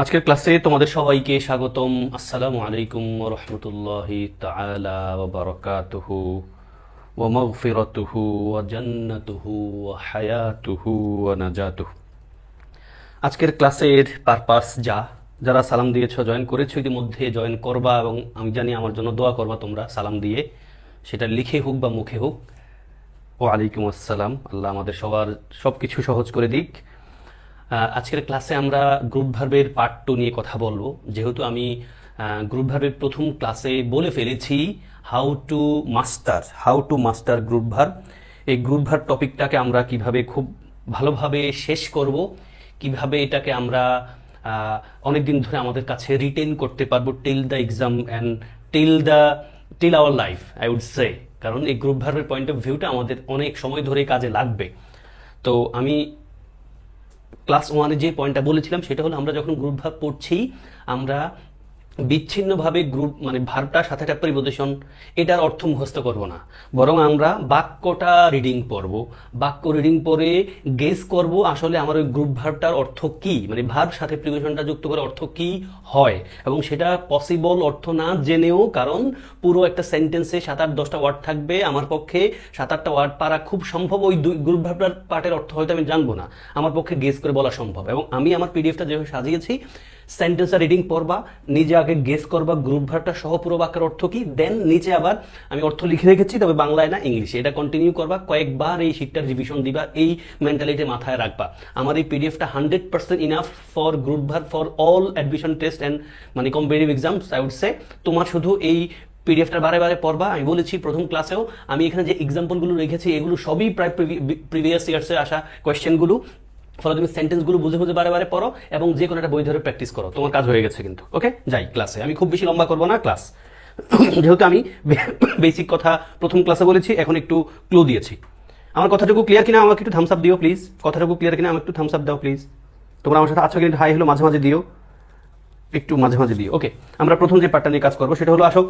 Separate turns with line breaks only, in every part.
আজকের ক্লাসে তোমাদের সবাইকে স্বাগতম। আসসালামু আলাইকুম ওয়া রাহমাতুল্লাহি তাআলা ওয়া বারাকাতুহু ওয়া মাগফিরাতুহু ওয়া জান্নাতুহু ওয়া হায়াতুহু ওয়া নাজাতুহু। আজকের ক্লাসের পারপাস যারা সালাম দিয়েছো, জয়েন করেছো, ইতিমধ্যে জয়েন করবা এবং আমি জানি আমার জন্য দোয়া করবা তোমরা সালাম দিয়ে, সেটা লিখে হোক বা মুখে হোক। ওয়ালাইকুম আসসালাম। আল্লাহ আমাদের সবার সবকিছু সহজ করে দিক। আজকের ক্লাসে আমরা গ্রুপ ভার্বের পার্ট 2 নিয়ে কথা বলবো। যেহেতু আমি গ্রুপ ভার্বের প্রথম ক্লাসে বলে ফেলেছি how to master group verb, এই গ্রুপ ভার্ব টপিকটাকে আমরা কিভাবে খুব ভালোভাবে শেষ করব, কিভাবে এটাকে আমরা অনেকদিন ধরে আমাদের কাছে রিটেন করতে পারবো till the exam and till our life, I would say. কারণ এই গ্রুপ ভার্বের পয়েন্ট অফ ভিউটা আমাদের অনেক সময় ধরে কাজে লাগবে। তো আমি ক্লাস 1-এ যে পয়েন্টটা বলেছিলাম সেটা হলো, আমরা যখন গ্রুপ ভার্ব পড়ছি আমরা বিচ্ছিন্নভাবে গ্রুপ মানে ভার্বটার সাথে একটা প্রিপোজিশন, এটার অর্থ মুখস্থ করব না, বরং আমরা বাক্যটা রিডিং পড়ব। বাক্য রিডিং পরে গেস করব আসলে আমার ওই গ্রুপ ভার্বটার অর্থ কি, মানে ভার্ব সাথে প্রিপোজিশনটা যুক্ত করে অর্থ কি হয়। এবং সেটা পসিবল অর্থ না জেনেও, কারণ পুরো একটা সেন্টেন্সে 7-8-10টা ওয়ার্ড থাকবে, আমার পক্ষে 7-8টা ওয়ার্ড পারা খুব সম্ভব। ওই গ্রুপ ভার্বটার পার্টের অর্থ হয়তো আমি জানবো না, আমার পক্ষে গেস করে বলা সম্ভব। এবং আমি আমার পিডিএফটা যেভাবে সাজিয়েছি, সেন্টেন্সটা রিডিং পড়বা, নিজে আগে গেস করবা গ্রুপ ভার্বটা সহ পুরো বাক্যের অর্থ কি, দেন নিচে আবার আমি অর্থ লিখে রেখেছি, তবে বাংলায় না ইংলিশে। এটা কন্টিনিউ করবা, কয়েকবার এই শিটটার রিভিশন দিবা, এই মেন্টালিটি মাথায় রাখবা। আমার এই পিডিএফটা 100% enough for group verb for all admission test and মানে competitive exams, I would say. তোমার শুধু এই পিডিএফটা বারে বারে পড়বা। আমি বলেছি প্রথম ক্লাসেও, আমি এখানে যে এক্সাম্পলগুলো রেখেছি এগুলো সবই প্রায় প্রিভিয়াস ইয়ার্সে আসা কোয়েশ্চেনগুলো। ফলে তুমি সেন্টেন্সগুলো বুঝে বুঝে বারে বারে পড়ো এবং যে কোনো একটা বই ধরে প্র্যাকটিস করো, তোমার কাজ হয়ে গেছে কিন্তু। ওকে, যাই ক্লাসে। আমি খুব বেশি লম্বা করবো না ক্লাস, যেহেতু আমি বেসিক কথা প্রথম ক্লাসে বলেছি, এখন একটু ক্লু দিয়েছি। আমার কথাটুকু ক্লিয়ার কিনা আমাকে একটু থামস আপ দিও প্লিজ। কথাটুকু ক্লিয়ার কিনা আমাকে একটু থামস আপ দাও প্লিজ। তোমরা আমার সাথে আছো কিন্তু হাই হলো মাঝে মাঝে দিও, একটু মাঝে মাঝে দিও। ওকে, আমরা প্রথম যে পার্টটা নিয়ে কাজ করবো সেটা হলো, আসো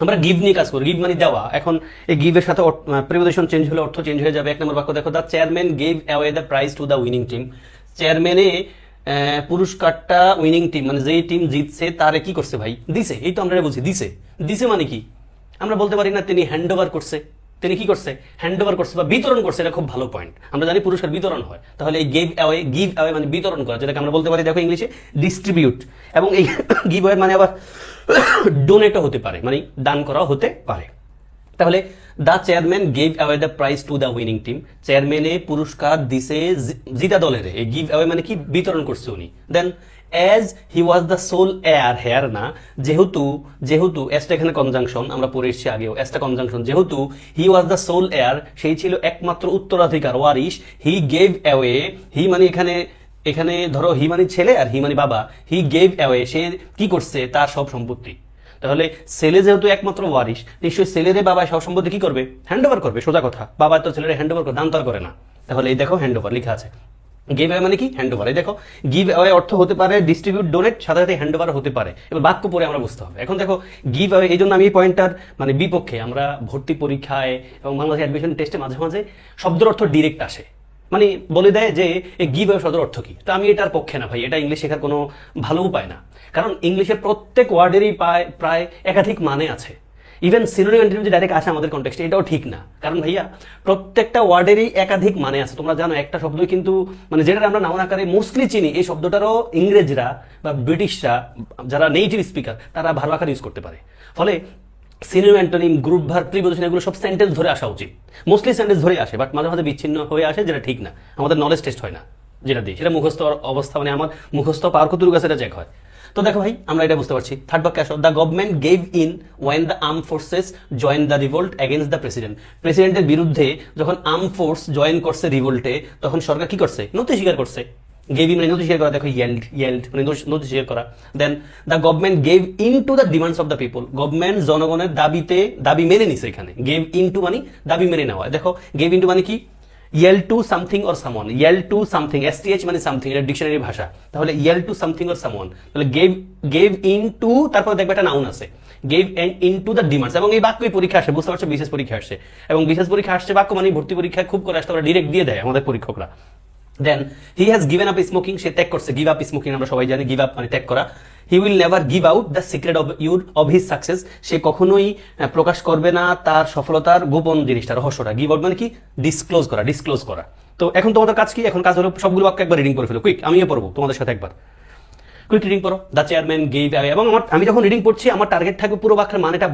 আমরা গিভ নিয়ে কাজ করি। গিভ মানে দেওয়া। এখন এই গিভের সাথে প্রিপোজিশন চেঞ্জ হলে অর্থ চেঞ্জ হয়ে যাবে। 1 নম্বর বাক্য দেখো, the chairman gave away the prize to the winning team. চেয়ারম্যানে পুরস্কারটা উইনিং টিম মানে যেই টিম জিতছে তারে কি করছে ভাই, দিছে। এই তো আমরা বলছি দিছে। দিছে মানে কি, আমরা বলতে পারি না তিনি হ্যান্ড ওভার করছে, তিনি কি করছে, হ্যান্ড ওভার করছে বা বিতরণ করছে। এটা খুব ভালো পয়েন্ট। আমরা জানি পুরস্কার বিতরণ হয়, তাহলে এই গিভ অ্যাওয়ে মানে বিতরণ করা, যেটাকে আমরা বলতে পারি দেখো ইংলিশে ডিস্ট্রিবিউট। এবং এই গিভ অ্যাওয়ে মানে আবার ডোনেটও হতে পারে, মানে দান করা হতে পারে। তাহলে the chairman gave away the prize to the winning team, চেয়ারম্যানে পুরস্কার দিছে জিতা দলের। এই গিভ অ্যাওয়ে মানে কি, বিতরণ করছে উনি। Then as he was the sole heir, hair না, যেহেতু এসটা এখানে কনজাংশন, আমরা পড়ে এসেছি আগেও, এসটা কনজাংশন। যেহেতু হি ওয়াজ দ্য সোল এয়ার, সেই ছিল একমাত্র উত্তরাধিকার, ওয়ারিশ। হি গেভ অ্যাওয়ে, হি মানে এখানে ধরো হি মানে ছেলে আর হি মানে বাবা। হি গেভ অ্যাওয়ে, সে কি করছে, তার সব সম্পত্তি। তাহলে ছেলে যেহেতু একমাত্র ওয়ারিশ, নিশ্চয়ই ছেলেরে বাবা সব সম্পত্তি কি করবে, হ্যান্ড ওভার করবে। সোজা কথা, বাবা তো ছেলেরে হ্যান্ড ওভার করে, দান তো আর করে না। তাহলে এই দেখো হ্যান্ড ওভার লেখা আছে। গিভ অ্যাওয়ে মানে কি, হ্যান্ড ওভার। এই দেখো গিভ অ্যাওয়ে অর্থ হতে পারে ডিস্ট্রিবিউট, ডোনেট, সাথে সাথে হ্যান্ড ওভার হতে পারে। এবার বাক্য পরে আমরা বুঝতে হবে। এখন দেখো গিভ অ্যাওয়ে, এই জন্য আমি এই পয়েন্টটার মানে বিপক্ষে। আমরা ভর্তি পরীক্ষায় এবং বাংলাদেশ অ্যাডমিশন টেস্টে মাঝে মাঝে শব্দের অর্থ ডিরেক্ট আসে, মানে বলে দেয় যে এই গিভ অ্যাওয়ে শব্দের অর্থ কি। তো আমি এটার পক্ষে না ভাই, এটা ইংলিশ শেখার কোনো ভালো উপায় না। কারণ ইংলিশের প্রত্যেক ওয়ার্ডেরই প্রায় একাধিক মানে আছে। ইভেন সিনোনিম অ্যান্টোনিম যে ডাইরেক্ট আসে আমাদের কনটেক্সটে, এটাও ঠিক না। কারণ ভাইয়া প্রত্যেকটা ওয়ার্ডেরই একাধিক মানে আছে। তোমরা জানো একটা শব্দই কিন্তু মানে যেটা আমরা নাউন আকারে মোস্টলি চিনি, এই শব্দটারও ইংরেজরা বা ব্রিটিশরা যারা নেটিভ স্পিকার তারা ভার্ব আকারে ইউজ করতে পারে। ফলে synonym antonym, group verb, preposition এগুলো সব সেন্টেন্স ধরে আসা উচিত। মোস্টলি সেন্টেন্স ধরে আসে, বাট মাঝে মাঝে বিচ্ছিন্ন হয়ে আসে, যেটা ঠিক না। আমাদের নলেজ টেস্ট হয় না যেটা দিই, সেটা মুখস্থ অবস্থা, মানে আমার মুখস্থ পাওয়ার কতটুকু আছে এটা চেক হয়। তো দেখো ভাই, আমরা এটা বুঝতে পারছি। থার্ড বাক্যে আসো, the government gave in when the arm forces join the revolt against the president. প্রেসিডেন্টের বিরুদ্ধে যখন আর্ম ফোর্স জয়েন করছে রিভোল্টে, তখন সরকার কি করছে, নথি স্বীকার করছে। গেভ ইন মানে নথি স্বীকার করা, দেখো ইয়েল্ড মানে নথি স্বীকার করা। Then the government gave in to the demands of the people, government জনগণের দাবি মেনে নিছে। এখানে গেভ ইন টু মানে দাবি মেনে নেওয়া। দেখো গেভ ইন টু মানে কি, yield to something or someone, yield to something, STH মানে সামথিং, এটা ডিকশনারি ভাষা। তাহলে yield to something or someone, তাহলে গেভ ইন টু, তারপর দেখবে একটা নাউন আছে, gave in to the demands. এবং এই বাক্যই পরীক্ষা আসে, বুঝতে পারছো, বিশেষ পরীক্ষা আসছে। এবং বিশেষ পরীক্ষা আসছে বাক্য মানে ভর্তি পরীক্ষায় খুব করে আসতে ডিরেক্ট দিয়ে দেয় আমাদের পরীক্ষকরা। Then he has given up smoking, সে ত্যাগ করছে। গিভ আপ স্মোকিং আমরা সবাই জানি, গিভ আপ মানে ত্যাগ করা। He will never give out the secret of his success, সে কখনোই প্রকাশ করবে না তার সফলতার গোপন জিনিসটা, রহস্যটা। গিভ আউট মানে কি? ডিসক্লোজ করা। তো এখন তোমাদের কাজ কি? এখন কাজ হলো সবগুলো বাক্য একবার রিডিং করে ফেলো। কুইক, আমিও পড়বো তোমাদের সাথে একবার। কুইক রিডিং করো। দ্য চেয়ারম্যান গেভ অ্যাওয়ে, এবং আমি যখন রিডিং পড়ছি আমার টার্গেট থাকবে পুরো বাক্যের মানেটা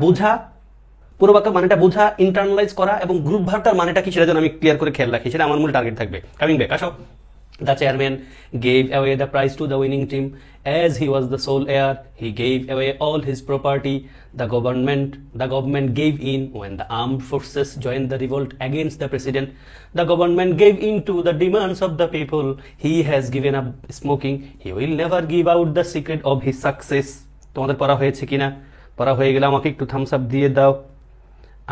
বোঝা, ইন্টারনালাইজ করা, এবং গ্রুপ ভার্বটার মানেটা কি সেটা যেন আমি ক্লিয়ার করে খেয়াল রাখি, সেটা আমার মূল টার্গেট থাকবে। কামিং ব্যাক, আসো। The chairman gave away the prize to the winning team. As he was the sole heir, he gave away all his property. The government gave in when the armed forces joined the revolt against the president. The government gave in to the demands of the people. He has given up smoking. He will never give out the secret of his success. তোমাদের পড়া হয়েছে কিনা? পড়া হয়ে গেলে আমাকে একটু Thums up দিয়ে দাও।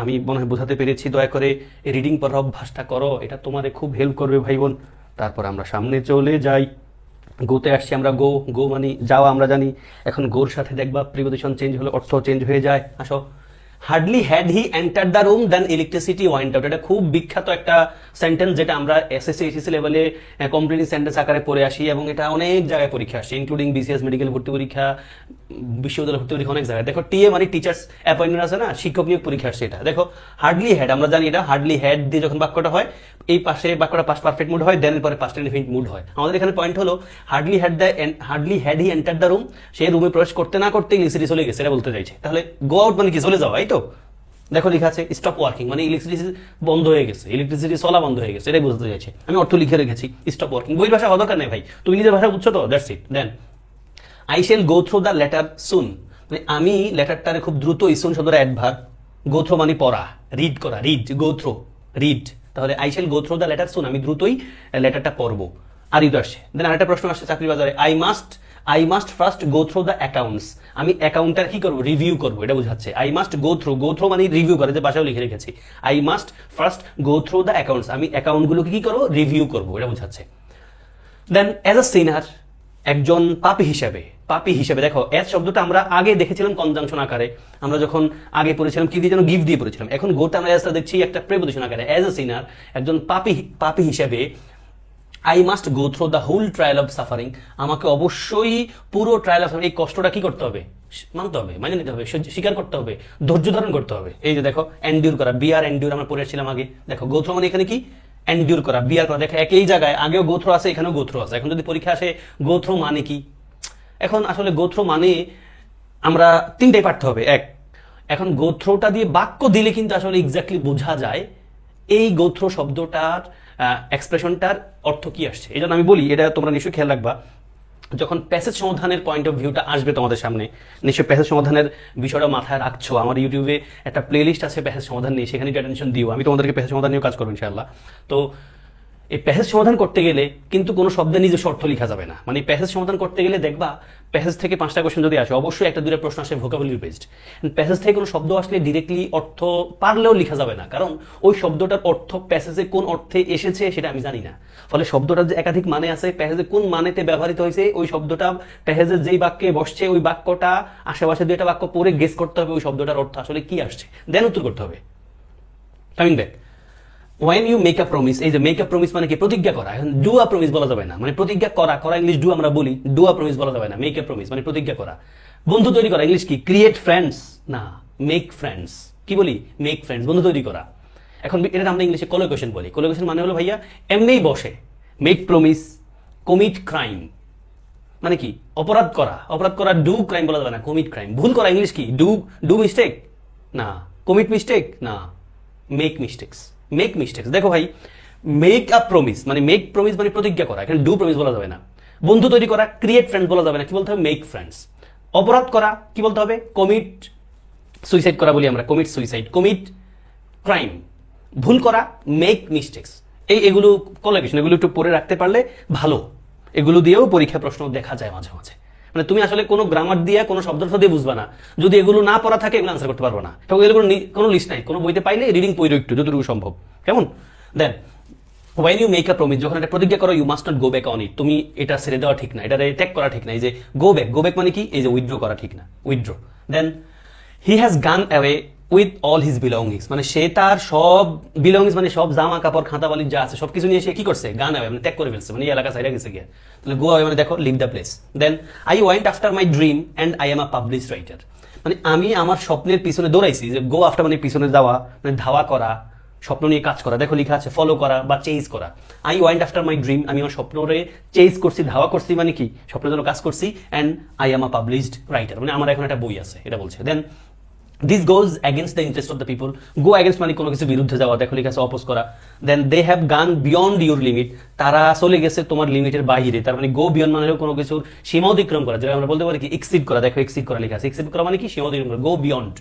আমি মনে হয় বোঝাতে পেরেছি। দয়া করে রিডিং পড়ার অভ্যাসটা করো, এটা তোমাদের খুব হেল্প করবে ভাই বোন। তারপর আমরা সামনে চলে যাই। গোতে আসছি আমরা। গো মানে যাওয়া আমরা জানি। এখন গোর সাথে দেখবা প্রিপোজিশন চেঞ্জ হলে অর্থ চেঞ্জ হয়ে যায়। আসো। Hardly had he enter the room then electricity went out. এটা খুব বিখ্যাত একটা সেন্টেন্স, যেটা আমরা এসএসসি এইচএসসি লেভেলে কমপ্লিট সেন্টেন্স আকারে পড়ে আসি, এবং এটা অনেক জায়গায় পরীক্ষা আসে, ইনক্লুডিং বিসিএস মেডিকেল ভর্তি পরীক্ষা, বিশ্ববিদ্যালয় ভর্তি পরীক্ষা, অনেক জায়গায়। দেখো টিএ মানে টিচার্স অ্যাপয়েন্টমেন্ট আছে না, শিক্ষক নিয়োগ পরীক্ষা আসছে এটা। দেখো হার্ডলি হ্যাড, আমরা জানি এটা হার্ডলি হ্যাড দিয়ে যখন বাক্যটা হয়, এই পাশে বাক্যটা পাস্ট পারফেক্ট মুড হয়, দেন এর পরে পাস্ট ইনডিফিনিট মুড হয়। আমাদের এখানে পয়েন্ট হলো hardly had he enter the room, সে রুমে প্রবেশ করতে না করতে ইলেকট্রিসিটি চলে গেছে, এটা বলতে চাইছে। তাহলে গো আউট মানে কি? চলে যাওয়া, এই তো। দেখো লেখা আছে স্টপ ওয়ার্কিং মানে ইলেকট্রিসিটি বন্ধ হয়ে গেছে, ইলেকট্রিসিটি চলা বন্ধ হয়ে গেছে, এটাই বুঝতে চাইছে। আমি অর্থ লিখে রেখেছি স্টপ ওয়ার্কিং। বইয়ের ভাষা হওয়া দরকার নেই ভাই, তুমি নিজের ভাষা বুঝছো তো, that's it. Then I shall go through the letter soon, মানে আমি লেটারটারে খুব দ্রুত, সুন শব্দটা অ্যাডভার্ব, গো থ্রু মানে পড়া, রিড করা, গো থ্রু, রিড। তাহলে I shall go through the letter soon, আমি দ্রুতই লেটারটা পড়বো। আর ইউ আসছে। দেন আরেকটা প্রশ্ন আসছে চাকরি বাজারে, I must first go through the accounts, আমি অ্যাকাউন্টটা কি করবো? রিভিউ করবো, এটা বোঝাচ্ছে। আই মাস্ট গো থ্রু মানে রিভিউ করে, যে বাসাও লিখে রেখেছি। I must first go through the accounts, আমি অ্যাকাউন্টগুলোকে কি করবো? রিভিউ করবো, এটা বোঝাচ্ছে। দেন অ্যাজ আ সিনার, একজন পাপী হিসেবে, দেখো এজ শব্দটা আমরা আগে দেখেছিলাম কনজাংশন আকারে, আমরা যখন আগে পড়েছিলাম কি দিয়ে যেন? গিভ দিয়ে পড়েছিলাম। এখন গোটা আমরা এজটা দেখছি একটা প্রিপোজিশন আকারে। অ্যাজ আ সিনার, একজন পাপী হিসেবে, I must go through the whole trial of suffering, আমাকে অবশ্যই পুরো ট্রায়াল অফ, এই কষ্টটা কি করতে হবে? মানতে হবে, মানে নিতে হবে, স্বীকার করতে হবে, ধৈর্য ধারণ করতে হবে। এই যে দেখো এন্ডিউর করা, বিয়ার এন্ডিউর আমরা পড়েছিলাম আগে। দেখো গো থ্রু মানে এখানে কি? এন্ডিউর করা, বিয়ার করা। দেখো একই জায়গায় আগেও গো থ্রু আছে, এখানেও গো থ্রু আছে। এখন যদি পরীক্ষা আসে গো থ্রু মানে কি, এখন আসলে গো থ্রু মানে আমরা তিনটাই পাঠতে হবে। এখন গো থ্রুটা দিয়ে বাক্য দিলে কিন্তু আসলে এক্স্যাক্টলি বোঝা যায় এই গো থ্রু শব্দটার এক্সপ্রেশনটার অর্থ কি আসছে। এই জন্য আমি বলি, এটা তোমরা নিশ্চয়ই খেয়াল রাখবা, যখন প্যাসেজ সমাধানের পয়েন্ট অফ ভিউটা আসবে তোমাদের সামনে, নিশ্চয়ই প্যাসেজ সমাধানের বিষয়টা মাথায় রাখছো। আমার ইউটিউবে একটা প্লেলিস্ট আছে প্যাসেজ সমাধান নিয়ে, সেখানে অ্যাটেনশন দিও। আমি তোমাদেরকে প্যাসেজ সমাধান নিয়েও কাজ করবো ইনশাআল্লাহ। তো এই প্যাসেজ সমাধান করতে গেলে কিন্তু কোনো শব্দের নিজস্ব অর্থ লেখা যাবে না। মানে প্যাসেজ সমাধান করতে গেলে দেখবা প্যাসেজ থেকে 5টা কোশ্চেন যদি আসে, অবশ্যই একটা দুটো প্রশ্ন আসে ভোকাবুলারি বেসড। প্যাসেজ থেকে কোনো শব্দ আসলে ডিরেক্টলি অর্থ পারলেও লেখা যাবে না, কারণ ওই শব্দটার অর্থ প্যাসেজে কোন অর্থে এসেছে সেটা আমি জানি না। ফলে শব্দটার যে একাধিক মানে আছে, প্যাসেজে কোন মানেতে ব্যবহৃত হয়েছে, ওই শব্দটা প্যাসেজের যেই বাক্যে বসছে ওই বাক্যটা আশেপাশে দুইটা বাক্য পড়ে গেস করতে হবে ওই শব্দটার অর্থ আসলে কি আসছে, দেন উত্তর করতে হবে। Coming back, when you make a promise, এই যে মেক আ প্রমিস মানে কি? প্রতিজ্ঞা করা। এখন ডু আ প্রমিস বলা যাবে না, মানে প্রতিজ্ঞা করা ইংলিশ ডু আমরা বলি, ডু আ প্রমিস বলা যাবে না। মেক আ প্রমিস মানে প্রতিজ্ঞা করা। বন্ধু তৈরি করা ইংলিশ কি? ক্রিয়েট ফ্রেন্ডস না, মেক ফ্রেন্ডস। কি বলি? মেক ফ্রেন্ডস, বন্ধু তৈরি করা। এখন এটা আমরা ইংলিশে কোলোকেশন বলি। কোলোকেশন মানে হলো ভাইয়া এমনিই বসে। মেক প্রমিস, কমিট ক্রাইম মানে কি? অপরাধ করা ডু ক্রাইম বলা যাবে না, কমিট ক্রাইম। ভুল করা ইংলিশ কি? ডু মিস্টেক না, কমিট মিস্টেক না, মেক মিস্টেক্স। Make mistakes. দেখো ভাই, মেক আ প্রমিস মানে প্রতিজ্ঞা করা, এখানে ডু প্রমিস বলা যাবে না। বন্ধু তৈরি করা, ক্রিয়েট ফ্রেন্ডস বলা যাবে না, কি বলতে হবে? Make friends. অপরাধ করা কি বলতে হবে? কমিট সুইসাইড করা বলি আমরা, কমিট সুইসাইড, কমিট ক্রাইম। ভুল করা, মেক মিস্টেক্স। এগুলো কোলোকেশন, এগুলো একটু পড়ে রাখতে পারলে ভালো। এগুলো দিয়েও পরীক্ষা প্রশ্ন দেখা যায় মাঝে মাঝে। মানে তুমি আসলে কোনো গ্রামার দিয়ে কোনো শব্দার্থ দিয়ে বুঝবা না, যদি এগুলো না পড়া থাকে এগুলো আনসার করতে পারবো না। তো এগুলো কোনো লিস্ট নাই, কোনো বইতে পাইলে রিডিং পড়ো একটু যতটুকু সম্ভব, কেমন? দেন when you make a promise, যখন একটা প্রতিজ্ঞা করো, you must not go back on it, তুমি এটা ছেড়ে দেওয়া ঠিক না, এটা ত্যাগ করা ঠিক না। এই যে go back মানে কি? এই যে উইথড্র করা ঠিক না, withdraw. Then he has gone away with all his belongings, মানে সে তার সব বিলঙ্গিংস মানে সব জামা কাপড় খাতা বালি যা আছে সবকিছু নিয়ে সে কি করছে, গান অ্যাওয়ে মানে ত্যাগ করে ফেলছে, মানে এই এলাকা সাইডে গেছে গিয়ে। তাহলে গো অ্যাওয়ে মানে দেখো leave the place. Then I went after my dream and I am a published writer, মানে আমি আমার স্বপ্নের পিছনে দৌড়াইছি। যে গো আফটার মানে পিছনে যাওয়া, মানে ধাওয়া করা, স্বপ্ন নিয়ে কাজ করা, দেখো লেখা আছে ফলো করা বা চেজ করা। I went after my dream, আমি আমার স্বপ্নরে চেজ করছি, ধাওয়া করছি, মানে কি স্বপ্নের জন্য কাজ করছি। And I am a published writer, মানে আমার এখন একটা বই আছে, এটা বলছে। Then this goes against the interest of the people, go against মানে কোনো কিছু বিরুদ্ধে যাওয়া, দেখো লেখা আছে অপোজ করা। Then they have gone beyond your limit, তারা চলে গেছে তোমার লিমিটের বাইরে, তার মানে গো বিয়ন্ড মানে কোনো কিছুর সীমা অতিক্রম করা, যেটা আমরা বলতে পারি কি এক্সিড করা, দেখো এক্সিড করা লেখা আছে, এক্সিড করা মানে কি সীমা অতিক্রম করা, গো beyond.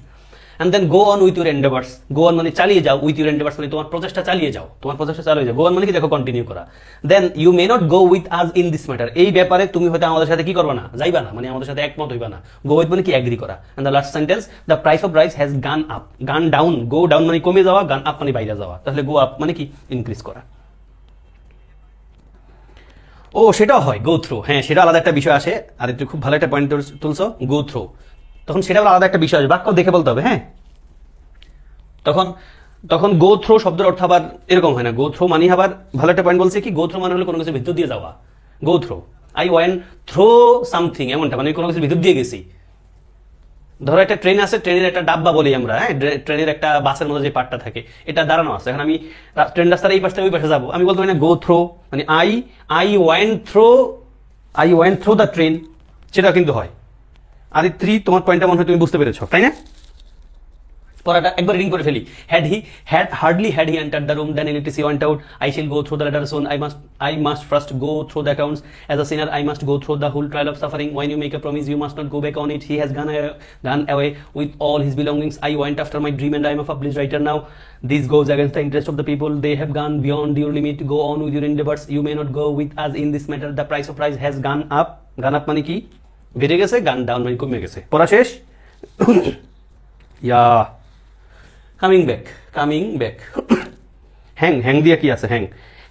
And then go on with your endeavors, go on মানে চালিয়ে যাও, with your endeavors মানে তোমার প্রচেষ্টা চালিয়ে যাও, তোমার প্রচেষ্টা চালিয়ে যাও, go on মানে কি দেখো কন্টিনিউ করা। Then you may not go with us in this matter, এই ব্যাপারে তুমি হয়তো আমাদের সাথে কি করবে না, যাইবা না, মানে আমাদের সাথে একমত হইবা না। go with মানে কি এগ্রি করা। And the last sentence, the price of rice has gone up, gone down, go down মানে কমে যাওয়া, gone up মানে বাইরে যাওয়া, তাহলে go up মানে কি ইনক্রিজ করা। ও সেটাও হয় গো থ্রু, হ্যাঁ সেটা আলাদা একটা বিষয় আসে। আর একটু খুব ভালো একটা পয়েন্ট তুলছো, গো থ্রু, তখন সেটা আলাদা একটা বিষয় আসে, বাক্য দেখে বলতে হবে। হ্যাঁ তখন তখন গো থ্রো শব্দের অর্থ আবার এরকম হয় না, গো থ্রো মানে আবার ভালো একটা পয়েন্ট বলছে কি, গো থ্রো মানে হলো কোনো কিছু ভিতর দিয়ে যাওয়া, go through. I went throw something, এমনটা মানে কোনো কিছু ভিতর দিয়ে গেছি। ধরো একটা ট্রেন আছে, ট্রেনের একটা ডাব্বা বলি আমরা, হ্যাঁ ট্রেনের একটা বাসের মধ্যে যে পার্টটা থাকে এটা দাঁড়ানো আছে, এখন আমি ট্রেন রাস্তার এই পাশে ওই পাশে যাবো, আমি বলতে পারি না গো থ্রো, মানে I went throw the train, সেটা কিন্তু হয়। আর এই থ্রি তোমার পয়েন্টটা মনে হয় তুমি বুঝতে পেরেছো, তাই না? পড়াটা একবার রিডিং করে ফেলি। Hardly had he entered the room, then electricity went out. I shall go through the letter soon. I must first go through the accounts. As a sinner, I must go through the whole trial of suffering. When you make a promise, you must not go back on it. He has gone away with all his belongings. I went after my dream, and I am a published writer now. This goes against the interest of the people. They have gone beyond your limit. Go on with your endeavors. You may not go with us in this matter. The price of rice has gone up. Gone up মানে কি বেড়ে গেছে, gone down মানে কমে গেছে। পড়া শেষ? ইয়া coming back. Hang দিয়ে কি আছে,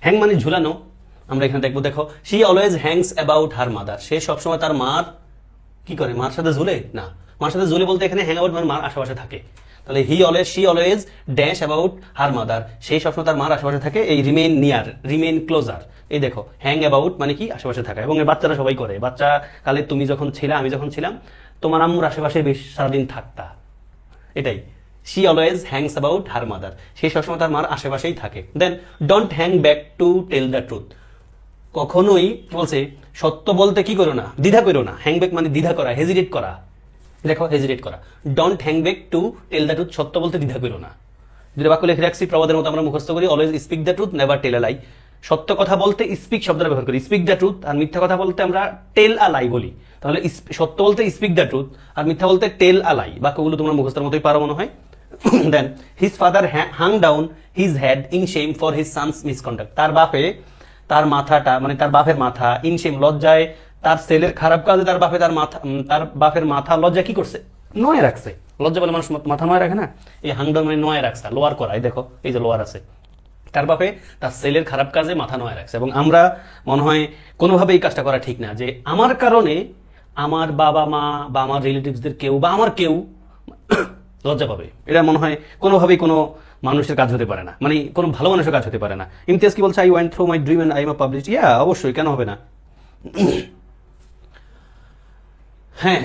হ্যাং মানে ঝুলানো। আমরা এখানে দেখবো, দেখো she always hangs about her mother, সে সবসময় তার মার কি করে, মার সাথে ঝুলে না, মার সাথে ঝুলে বলতে এখানে হ্যাং অ্যাবাউট মানে মার আশেপাশে থাকে। তাহলে she always dash about her mother, সেই সবসময় তার মার আশেপাশে থাকে। এই রিমেইন নিয়ার, রিমেইন ক্লোজার, এই দেখো হ্যাং অ্যাবাউট মানে কি আশেপাশে থাকা। এবং বাচ্চারা সবাই করে, বাচ্চা কালে তুমি যখন ছিলে, আমি যখন ছিলাম, তোমার আম্মুর আশেপাশে বেশ সারাদিন থাকতা, এটাই। She always hangs about her mother, সে সবসময় তার মার আশেপাশেই থাকে। Then don't hang back to tell the truth, কখনোই বলছে সত্য বলতে কি করো না, দ্বিধা করো না। হ্যাং ব্যাক মানে দ্বিধা করা, হেজিটেট করা, দেখো হেজিটেট করা। Don't hang back to tell the truth, সত্য বলতে দ্বিধা করো না। দুটো বাক্য লিখে রাখছি, প্রবাদের মতো আমরা মুখস্থ করি। Always speak the truth, never tell a lie, সত্য কথা বলতে স্পিক শব্দটা ব্যবহার করি, স্পিক দ্য ট্রুথ। আর মিথ্যা কথা বলতে আমরা টেল আ লাই বলি। তাহলে সত্য বলতে স্পিক দ্য ট্রুথ, আর মিথ্যা বলতে টেল আ লাই। বাক্যগুলো তোমরা মুখস্থের মতোই পারো মনে হয়। Then his father hung down his head in shame for his son's misconduct, তার মাথাটা মানে তার বাপের মাথা ইন শেম লজ্জায়, তার ছেলের খারাপ কাজে তার বাপের মাথা লজ্জা কি করছে, নয় রাখছে। লজ্জা বলে মানুষ মাথা নয় রাখে না, এই হাং ডাউন মানে নয় রাখছে, লোয়ার করা। এই দেখো এই যে লোয়ার আছে, তার বাপে তার ছেলের খারাপ কাজে মাথা নয় রাখছে। এবং আমরা মনে হয় কোনোভাবে এই কাজটা করা ঠিক না, যে আমার কারণে আমার বাবা মা বা আমার রিলেটিভসদের কেউ বা আমার কেউ লজ্জা পাবে, এটা মনে হয় কোনোভাবেই কোনো মানুষের কাজ হতে পারে না, মানে কোনো ভালো মানুষের কাজ হতে পারে না। ইমতিয়াজ কি বলছে, I went through my dream and I am published, yeah অবশ্যই, কেন হবে না। হ্যাঁ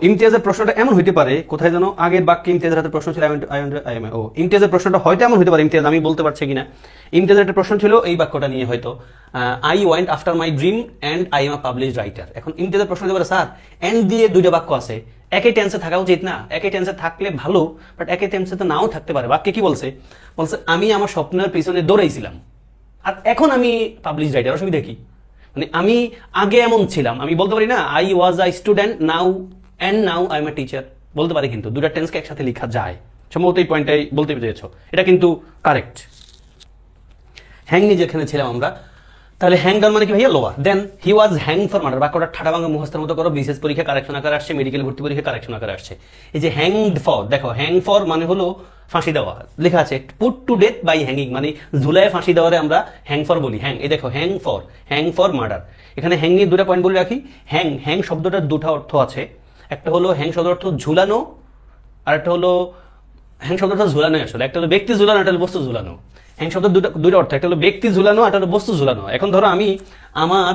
ইমতিয়াজের প্রশ্নটা এমন হইতে পারে, কোথায় যেন আগের বাক্যে ইমতিয়াজের হাতে প্রশ্ন ছিল, ইমতিয়াজের প্রশ্নটা হয়তো এমন হইতে পারে, ইমতিয়াজ আমি বলতে পারছি কিনা, ইমতিয়াজের একটা প্রশ্ন ছিল এই বাক্যটা নিয়ে হয়তো, I went after my dream and I am a published writer. এখন ইমতিয়াজের প্রশ্ন হতে পারে, স্যার এন্ড দিয়ে দুইটা বাক্য আছে, একই টেন্সে থাকা উচিত না? একই টেন্সে থাকলে ভালো, বাট একই টেন্সে তো নাও থাকতে পারে। বাক্যে কি বলছে, আমি আমার স্বপ্নের পিছনে দৌড়াইছিলাম আর এখন আমি পাবলিশড রাইটার, অসুবিধা কি? মানে আমি আগে এমন ছিলাম, আমি বলতে পারি না I was a student now and now I am a teacher, বলতে পারি, কিন্তু দুটা টেন্সকে একসাথে লেখা যায়। সম্ভবত এই পয়েন্টটাই বলতে পেরেছ, এটা কিন্তু কারেক্ট। হ্যাং নিয়ে যেখানে ছিলাম আমরা, তাহলে হ্যাং ডাউন মানে কি ভাইয়া, lower. Then he was hang for murder, বাক্যটা ঠাডা ভাঙা মুখস্থের মতো করো, বিশেষ পরীক্ষা কারেকশন আকারে আসছে, মেডিকেল ভর্তি পরীক্ষা কারেকশন আকারে আসছে। এই যে হ্যাংড ফর, দেখো হ্যাং ফর মানে হলো ফাঁসি দেওয়া, লেখা আছে put to death by hanging, মানে ঝুলায় ফাঁসি দেওয়ারে আমরা হ্যাং ফর বলি। হ্যাং, এই দেখো হ্যাং ফর মার্ডার। এখানে হ্যাং নিয়ে দুটা পয়েন্ট বলে রাখি। হ্যাং শব্দটার দুটা অর্থ আছে, একটা হলো হ্যাং শব্দের অর্থ ঝুলানো, আর একটা হলো হ্যাং শব্দটা ঝুলানোই আসলে, একটা হলো ব্যক্তি ঝুলানো, একটা হলো বস্তু ঝুলানো। হ্যাং শব্দের দুটো অর্থ, একটা হলো ব্যক্তি ঝুলানো, একটা হলো বস্তু ঝুলানো। এখন ধরো আমি আমার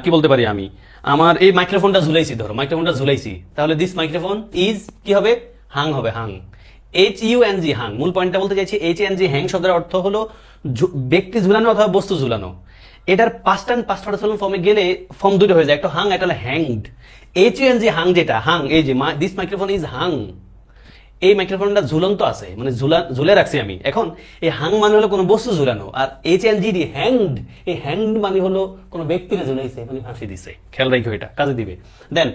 কি বলতে পারি, আমি আমার এই মাইক্রোফোনটা ঝুলাইছি, ধরো মাইক্রোফোনটা ঝুলাইছি, তাহলে দিস মাইক্রোফোন ইজ কি হবে, হাং হবে, হাং, HUNG, হাং। মূল পয়েন্টটা বলতে চাইছি, HNG হ্যাং শব্দের অর্থ হলো ব্যক্তি ঝুলানো অথবা বস্তু ঝুলানো। এটার পাস্ট এন্ড পাস্ট পার্টিসিপল ফর্মে গেলে ফর্ম দুটো হয়ে যায়, একটা হাং, একটা হলো হ্যাংড। HUNG হাং, যেটা হাং, এই যে দিস মাইক্রোফোন ইজ হাং, এই মাইক্রোফোনটা ঝুলন্ত আছে, মানে ঝুলে রাখছি আমি। এখন এই হাং মানে হলো কোনো বস্তু ঝুলানো, আর HNGD হ্যাংড, এই হ্যাংড মানে হলো কোনো ব্যক্তিকে ঝুলাইছে, মানে ফাঁসি দিছে। খেয়াল রাখো, এটা কাজে দিবে। Then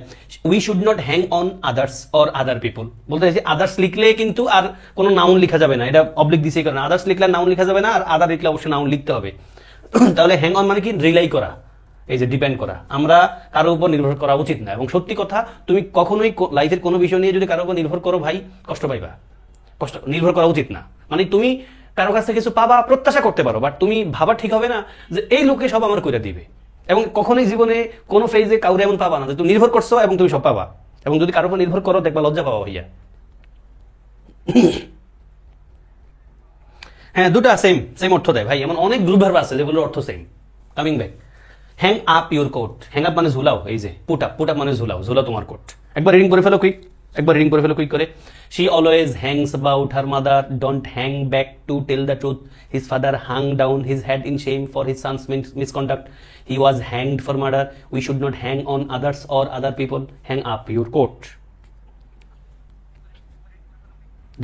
we should not hang on others or other people, বলতে চাইছি আদার্স লিখলে কিন্তু আর কোনো নাউন লেখা যাবে না, এটা অবলিক দিছে কারণ আদার্স লিখলে নাউন লেখা যাবে না, আর আদার লিখলে অবশ্যই নাউন লিখতে হবে। তাহলে হ্যাং অন মানে কি, রিলাই করা, এই যে ডিপেন্ড করা। আমরা কারোর উপর নির্ভর করা উচিত না, এবং সত্যি কথা, তুমি কখনোই লাইফের কোনো বিষয় নিয়ে যদি কারোর উপর নির্ভর করো ভাই, কষ্ট পাইবা। নির্ভর করা উচিত না, মানে তুমি কারো কাছ থেকে কিছু পাবা, প্রত্যাশা করতে পারো, বাট তুমি ভাবা ঠিক হবে না যে এই লোকে সব আমার করে দিবে। এবং কখনোই জীবনে কোনো ফেজে কাউরে এমন পাবা না যে তুমি নির্ভর করছো এবং তুমি সব পাবা। এবং যদি কারোর উপর নির্ভর করো, দেখবা লজ্জা পাবা ভাইয়া। হ্যাঁ, দুটা সেম অর্থ দেয় ভাই, এমন অনেক গ্রুপ ভার্ব আছে যেগুলোর অর্থ same. Coming back, hang up your coat, hang up মানে ঝুলাও, এই যে পুট আপ মানে ঝুলাও তোমার কোট। একবার রিডিং করে ফেলো কুইক করে। She always hangs about her mother, don't hang back to tell the truth, his father hung down his head in shame for his son's misconduct, he was hanged for murder, we should not hang on others or other people, hang up your coat.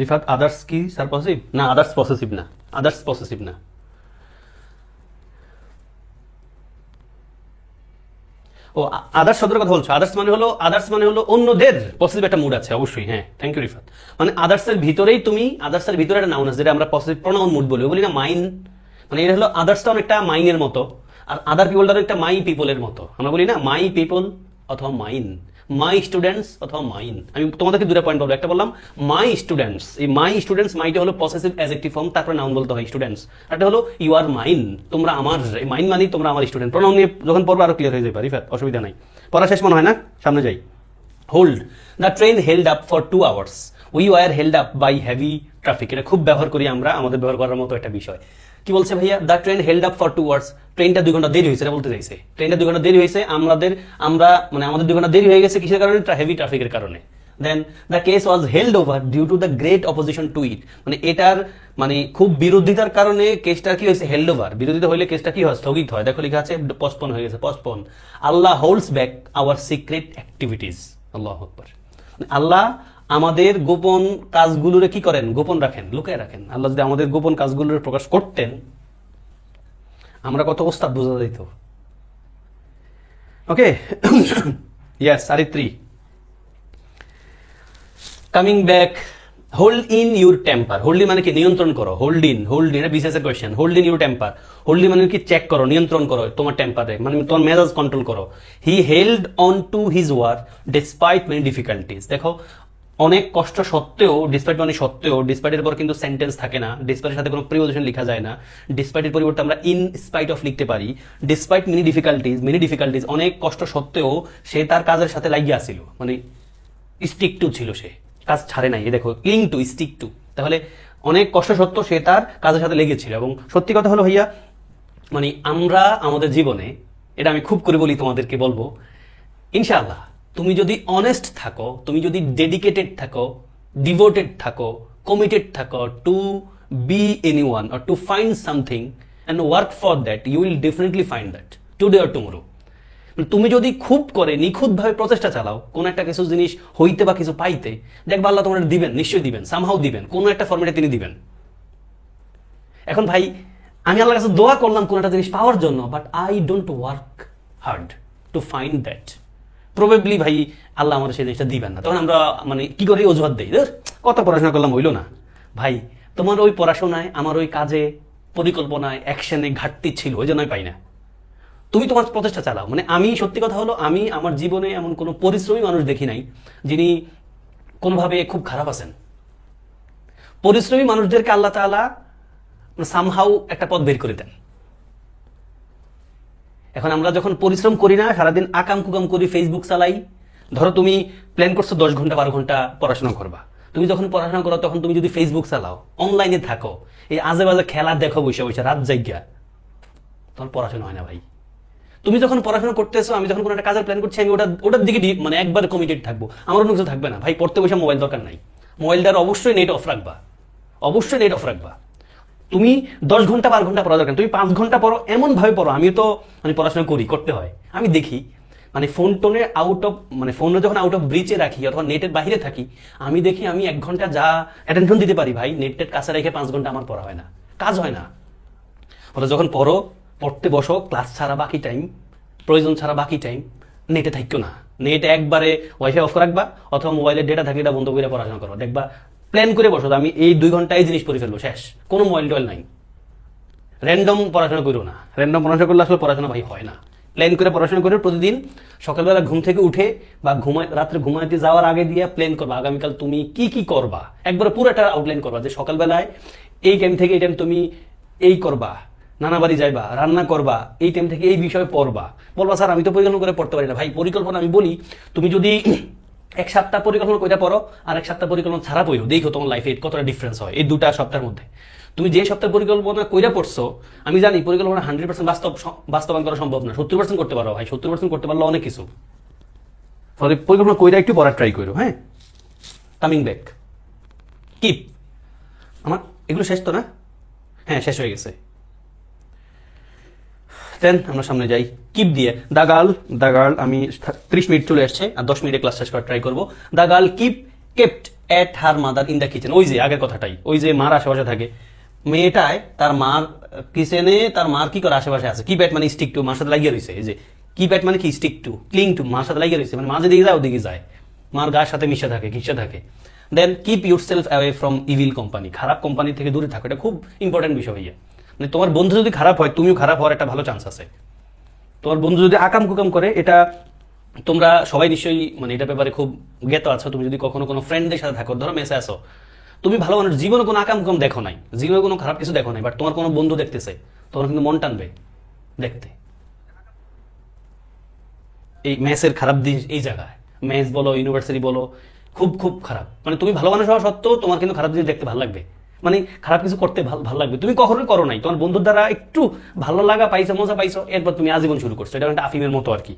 Rifat, others কি sir possessive? না, others possessive না। ও, others শব্দের কথা বলছো? Others মানে হলো অন্যদের, পজিটিভ একটা মুড আছে অবশ্যই। হ্যাঁ, থ্যাংক ইউ রিফাত। মানে আদার্সের ভিতরেই তুমি, আদার্সের ভিতরে একটা নাউন আছে যেটা আমরা পজিটিভ প্রোনাউন মুড বলি না, মাইন। মানে এটা হলো আদার্সটা অনেকটা মাইনের মতো, আর আদার পিপলটা একটা মাই পিপলের মতো। আমরা বলি না মাই পিপল অথবা মাইন, মাই স্টুডেন্টস অথবা মাইন। আমি তোমাদেরকে দুটো পয়েন্ট বলবো, একটা বললাম মাই স্টুডেন্টস, এই মাই স্টুডেন্টস, মাইটা হলো পসেসিভ অ্যাডজেক্টিভ ফর্ম, তারপরে নাউন বলতে হয় স্টুডেন্টস। একটা হলো ইউ আর মাইন, তোমরা আমার, এই মাইন মানে তোমরা আমার স্টুডেন্ট। প্রোনাউন নিয়ে যখন পড়বো আরো ক্লিয়ার হয়ে যাবে রিফাত, অসুবিধা নাই। পড়া শেষ মনে হয় না, সামনে যাই। Hold, the train held up for 2 hours, we were held up by heavy traffic. এটা খুব ব্যবহার করি আমরা, আমাদের ব্যবহার করার মতো একটা বিষয়। কি বলছে ভাইয়া? The train held up for 2 hours, ট্রেনটা 2 ঘন্টা দেরি হয়েছে, এটা বলতে চাইছে। ট্রেনটা 2 ঘন্টা দেরি হয়েছে, আমাদের 2 ঘন্টা দেরি হয়ে গেছে কিসের কারণে? হেভি ট্রাফিকের কারণে। Then the case was held over due to the great opposition to it, মানে এটার খুব বিরোধিতার কারণে কেসটা কি হয়েছে? Held over. বিরোধিতা হইলে কেসটা কি হয়? স্থগিত হয়। দেখো লেখা আছে পোস্টপোন হয়ে গেছে, পোস্টপোন। আল্লাহ holds back hour secret activities, আল্লাহু আকবার। আল্লাহ আমাদের গোপন কাজগুলোরে কি করেন? গোপন রাখেন, লুকায় রাখেন। আল্লাহ যদি আমাদের গোপন কাজগুলোর প্রকাশ করতেন, আমরা কত ওস্তাদ বোঝা যেত। Okay, yes, Aritri. Coming back, hold in your temper. Hold মানে কি? নিয়ন্ত্রণ করো। হোল্ড ইন, এটা বিশেষ question. Hold in your temper, hold মানে কি? চেক করো, নিয়ন্ত্রণ করো তোমার টেম্পারে, মানে তোমার মেজাজ কন্ট্রোল করো। হি held on to his work despite many difficulties. দেখো, অনেক কষ্ট সত্ত্বেও, ডিসপাইটের পর কিন্তু সেন্টেন্স থাকে না, ডিসপাইটের সাথে কোনো প্রিপোজিশন লেখা যায় না। ডিসপাইটের পরিবর্তে আমরা ইন স্পাইট অফ লিখতে পারি। ডিসপাইট মেনি ডিফিকাল্টিজ, অনেক কষ্ট সত্ত্বেও সে তার কাজের সাথে লাগিয়ে আসছিল, মানে স্টিক টু ছিল, সে কাজ ছাড়ে নাই। দেখো, ক্লিং টু, স্টিক টু। তাহলে অনেক কষ্ট সত্ত্বেও সে তার কাজের সাথে লেগেছিল। এবং সত্যি কথা হলো ভাইয়া, আমরা আমাদের জীবনে, এটা আমি খুব করে বলি, তোমাদেরকে বলবো, ইনশাআল্লাহ তুমি যদি অনেস্ট থাকো, তুমি যদি ডেডিকেটেড থাকো, ডিভোটেড থাকো, কমিটেড থাকো to be anyone or to find something and work for that, you will definitely find that today or tomorrow. তুমি যদি খুব করে নিখুঁতভাবে প্রচেষ্টা চালাও কোন একটা কিছু জিনিস হইতে বা কিছু পাইতে, দেখবা আল্লাহ তোমার দিবেন, নিশ্চয়ই দিবেন, সামহাও দিবেন, কোন একটা ফরম্যাটে তিনি দিবেন। এখন ভাই, আমি আল্লাহর কাছে দোয়া করলাম কোন একটা জিনিস পাওয়ার জন্য, but I don't work hard to find that, probably ভাই আল্লাহ আমাদের সেই জিনিসটা দিবেন না। তখন আমরা কি করি? অজুহাত দেই, কত পড়াশোনা করলাম, হইলো না। ভাই, তোমার ওই পড়াশোনায়, আমার ওই কাজে, পরিকল্পনায়, অ্যাকশনে ঘাটতি ছিল, ওই জন্যই পাই না। তুমি তোমার প্রচেষ্টা চালাও। আমি সত্যি কথা হলো, আমি আমার জীবনে এমন কোনো পরিশ্রমী মানুষ দেখি নাই যিনি কোনোভাবে খুব খারাপ আছেন। পরিশ্রমী মানুষদেরকে আল্লাহ তাআলা সামহাউ একটা পথ বের করে দেন। এখন আমরা যখন পরিশ্রম করি না, সারাদিন আকাম কুকাম করি, ফেসবুক চালাই, ধরো তুমি প্ল্যান করছো 10 ঘন্টা 12 ঘন্টা পড়াশোনা করবা, তুমি যখন পড়াশোনা করো তখন তুমি যদি ফেসবুক চালাও, অনলাইনে থাকো, এই আজে বাজে খেলা দেখো বসে বসে রাত জায়গা, তখন পড়াশোনা হয় না ভাই। তুমি যখন পড়াশোনা করতেছো, আমি যখন কোনো একটা কাজের প্ল্যান করছি, আমি ওটার দিকে মানে একবার কমিটেড থাকবো, আমার অন্য কিছু থাকবে না ভাই। পড়তে বসে মোবাইল দরকার নাই, মোবাইলটার অবশ্যই নেট অফ রাখবা, অবশ্যই নেট অফ রাখবা। তুমি 10 ঘন্টা 12 ঘন্টা পড়া দরকার, তুমি 5 ঘন্টা পড়ো, এমন ভাবে পড়ো। আমি তো মানে পড়াশোনা করতে হয়, আমি দেখি মানে ফোন টোনে মানে ফোনে যখন আউট অফ ব্রিচে রাখি অথবা নেটের বাইরে থাকি, আমি দেখি আমি 1 ঘন্টা যা অ্যাটেনশন দিতে পারি ভাই, নেটের কাছে রেখে 5 ঘন্টা আমার পড়া হয় না, কাজ হয় না। অথবা যখন পড়তে বসো, ক্লাস ছাড়া বাকি টাইম, প্রয়োজন ছাড়া বাকি টাইম নেটে থাকতো না, নেট একবারে ওয়াইফাই অফ রাখবা, অথবা মোবাইলের ডেটা থাকে এটা বন্ধ করে পড়াশোনা করো। দেখবা প্ল্যান করে বসো, আমি এই 2 ঘন্টা এই জিনিস পড়ে ফেলবো, শেষ, কোনো মোবাইল টোয়াইল নাই। র্যান্ডম পড়াশোনা করো না, র্যান্ডম পড়াশোনা করলে আসলে পড়াশোনা ভাই হয় না। প্ল্যান করে পড়াশোনা করে প্রতিদিন সকালবেলা ঘুম থেকে উঠে বা রাত্রে ঘুমাইতে যাওয়ার আগে দিয়ে প্ল্যান করবা আগামীকাল তুমি কি কি করবা, একবার পুরোটা আউটলাইন করবা যে সকালবেলায় এই টাইম থেকে এই টাইম তুমি এই করবা, নানা বাড়ি যাইবা, রান্না করবা, এই টাইম থেকে এই বিষয়ে পড়বা। বলবা স্যার আমি তো পরিকল্পনা করে পড়তে পারি না। ভাই পরিকল্পনা আমি বলি, তুমি যদি 1 সপ্তাহ পরিকল্পনা করে পড়ো আর 1 সপ্তাহ পরিকল্পনা ছাড়া পড়ো, দেখো তোমার লাইফে কতটা ডিফারেন্স হয় এই 2টা সপ্তাহের মধ্যে। তুমি যে সপ্তাহে পরিকল্পনা কইরা পড়ছো, আমি জানি পরিকল্পনা 100% বাস্তবায়ন করা সম্ভব না, 70% করতে পারো ভাই, 70% করতে পারলে অনেক কিছু। ফলে পরিকল্পনা কইরা একটু পড়ার ট্রাই করো। হ্যাঁ, কামিং ব্যাক, কিপ। আমার এগুলো শেষ তো না? হ্যাঁ, শেষ হয়ে গেছে। দেন আমরা সামনে যাই, কিপ দিয়ে দা গার্ল আমি 30 মিনিট চলে আসছে, আর 10 মিনিটে ক্লাস শেষ করার ট্রাই করবো। The girl kept at her mother in the kitchen. ওই যে আগের কথাটাই, ওই যে মার আশেপাশে থাকে, মেয়েটায় তার মার কিচেনে, তার মার কি করে আশেপাশে আছে। কিপ এট মানে স্টিক টু, মার সাথে লাগিয়ে রয়েছে। এই যে কিপ এট মানে কি, স্টিক টু, ক্লিং টু, মার সাথে লাগিয়ে রয়েছে, মানে মা যেদিকে যায় ওদিকে যায়, মার গায়ের সাথে মিশে থাকে, ঘিসে থাকে। Then keep yourself away from evil company, খারাপ কোম্পানি থেকে দূরে থাকো, এটা খুব ইম্পর্টেন্ট বিষয় ভাইয়া। মানে তোমার বন্ধু যদি খারাপ হয়, তুমিও খারাপ হওয়ার একটা ভালো চান্স আছে। তোমার বন্ধু যদি আকাম কুকাম করে, এটা তোমরা সবাই নিশ্চয়ই মানে এটা ব্যাপারে খুব জ্ঞাত আছো। তুমি যদি কখনো কোনো ফ্রেন্ডের সাথে থাকো, ধরো মেসে আসো, তুমি ভালো মানুষ, জীবনে কোনো আকাম কুকাম দেখো নাই, জীবনে কোনো খারাপ কিছু দেখো নাই, বাট তোমার কোনো বন্ধু দেখতেছে, তোমার কিন্তু মন টানবে দেখতে। এই মেসের খারাপ দিন এই জায়গায়, মেস বলো, ইউনিভার্সিটি বলো, খুব খুব খারাপ। মানে তুমি ভালো মানুষ হওয়া সত্ত্বেও তোমার কিন্তু খারাপ জিনিস দেখতে ভালো লাগবে, মানে খারাপ কিছু করতে ভালো লাগবে। তুমি কখনোই করো নাই, তোমার বন্ধুর দ্বারা একটু ভালো লাগা পাইছো, মজা পাইছো, এরপর তুমি আজীবন শুরু করছো। এটা একটা আফিমের মতো আর কি।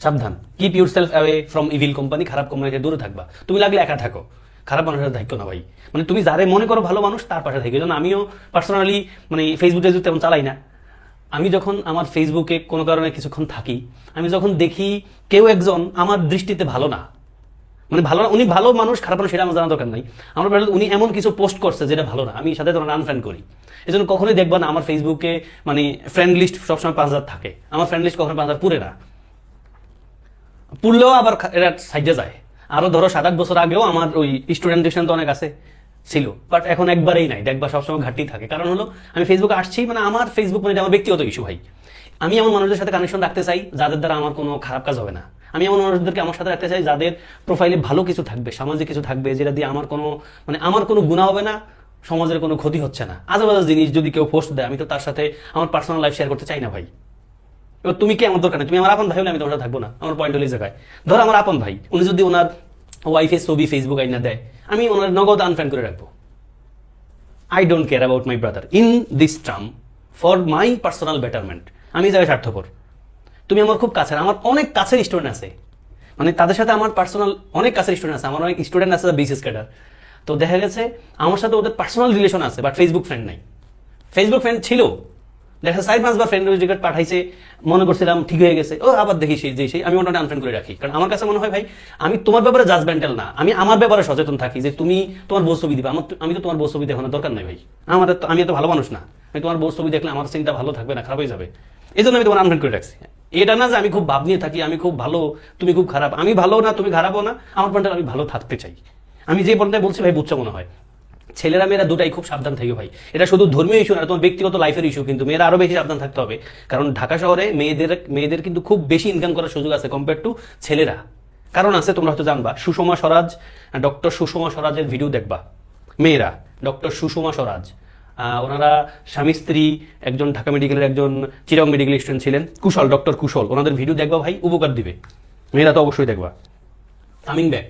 সাবধান, keep yourself away from evil company, খারাপ কোম্পানি থেকে দূরে থাকবা। তুমি লাগলে একা থাকো, খারাপ মানুষের থাকো না ভাই। মানে তুমি যারে মনে করো ভালো মানুষ তার পাশে থাকো। যেন আমিও পার্সোনালি মানে ফেসবুকে তেমন চালাই না, আমি যখন আমার ফেসবুকে কোনো কারণে কিছুক্ষণ থাকি, আমি যখন দেখি কেউ একজন আমার দৃষ্টিতে ভালো না, মানে ভালো না, উনি ভালো মানুষ খারাপ মানুষ সেটা আমার জানা দরকার নাই, আমার উনি এমন কিছু পোস্ট করছে যেটা ভালো না, আমি সাথে তোমার আনফ্রেন্ড করি। এই জন্য কখনোই দেখবা না আমার ফেসবুকে মানে ফ্রেন্ড লিস্ট সবসময় 5000 থাকে, আমার ফ্রেন্ড লিস্ট কখনো 5000 পুরে না, পুরলেও আবার এরা সাইডে যায়। আরো ধরো 7-8 বছর আগেও আমার ওই স্টুডেন্ট তো অনেক আছে ছিল, বাট এখন একবারেই নাই, দেখবা সবসময় ঘাটতি থাকে। কারণ হলো আমি ফেসবুকে আসছি, মানে আমার ফেসবুক মানে আমার ব্যক্তিগত ইস্যু ভাই। আমি এমন মানুষদের সাথে কানেকশন রাখতে চাই যাদের দ্বারা আমার কোনো খারাপ কাজ হবে না। আমি এমন মানুষদেরকে আমার সাথে রাখতে চাই যাদের প্রোফাইলে ভালো কিছু থাকবে, সামাজিক কিছু থাকবে, যেটা দিয়ে আমার কোনো গুনাহ হবে না, সমাজের কোনো ক্ষতি হচ্ছে না। আজেবাজে জিনিস যদি কেউ পোস্ট দেয়, আমি তো তার সাথে আমার পার্সোনাল লাইফ শেয়ার করতে চাই না ভাই। এবার তুমি কি আমার দরকার নেই, তুমি আমার আপন ভাই হলে আমি তোমার সাথে থাকবো না। আমার পয়েন্ট হলো এই জায়গায়, ধরো আমার আপন ভাই, উনি যদি ওনার ওয়াইফের ছবি ফেসবুক আইনা দেয়, আমি ওনার নগদ আনফ্রেন্ড করে রাখবো। I don't care about my brother in this term for my personal betterment. আমি জায়গায় স্বার্থপর। তুমি আমার খুব কাছের, আমার অনেক কাছের স্টুডেন্ট আছে, মানে তাদের সাথে আমার পার্সোনাল অনেক কাছের স্টুডেন্ট আছে, আমার অনেক স্টুডেন্ট আছে বিসিএস ক্যাডার। তো দেখা গেছে আমার সাথে ওদের পার্সোনাল রিলেশন আছে, বাট ফেসবুক ফ্রেন্ড নাই। ফেসবুক ফ্রেন্ড ছিল, দেখা 4-5 বার ফ্রেন্ড রিকোয়েস্ট পাঠাইছে, মনে করছিলাম ঠিক হয়ে গেছে, ও আবার দেখি সেই আমি ওটা আনফ্রেন্ড করে রাখি। কারণ আমার কাছে মনে হয় ভাই, আমি তোমার ব্যাপারে জাজমেন্টাল না, আমি আমার ব্যাপারে সচেতন থাকি যে তুমি তোমার বউ ছবি দিবা, আমি তো তোমার বউ ছবি দেখানোর দরকার নাই ভাই। আমি এত ভালো মানুষ না, আমি তোমার বউ ছবি দেখলে আমার চিন্তা ভালো থাকবে না, খারাপ হয়ে যাবে। এই জন্য আমি তোমার আনফ্রেন্ড করে রাখছি। এটা না যে আমি খুব ভাব নিয়ে থাকি, আমি খুব ভালো তুমি খুব খারাপ, আমি ভালো না তুমি খারাপও না, আমার পয়েন্টে আমি ভালো থাকতে চাই। আমি যে পয়েন্টে বলছি ভাই বুঝছো মনে হয়। ছেলেরা মেয়েরা দুটাই খুব সাবধান থাকে ভাই, এটা শুধু ধর্মীয় ইস্যু না, তোমার ব্যক্তিগত লাইফের ইস্যু। কিন্তু মেয়েরা আরো বেশি সাবধান থাকতে হবে, কারণ ঢাকা শহরে মেয়েদের কিন্তু খুব বেশি ইনকাম করার সুযোগ আছে কম্পেয়ার টু ছেলেরা। কারণ আছে, তোমরা হয়তো জানবা, সুষমা স্বরাজ, ডক্টর সুষমা স্বরাজের ভিডিও দেখবা। মেয়েরা ডক্টর সুষমা স্বরাজ, ওনারা স্বামী স্ত্রী, একজন ঢাকা মেডিকেলের, একজন চিরাং মেডিকেল স্টুডেন্ট ছিলেন, কুশল, ডক্টর কুশল, ওনাদের ভিডিও দেখবা ভাই, উপকার দিবে। মেয়েরা তো অবশ্যই দেখবা। Coming back,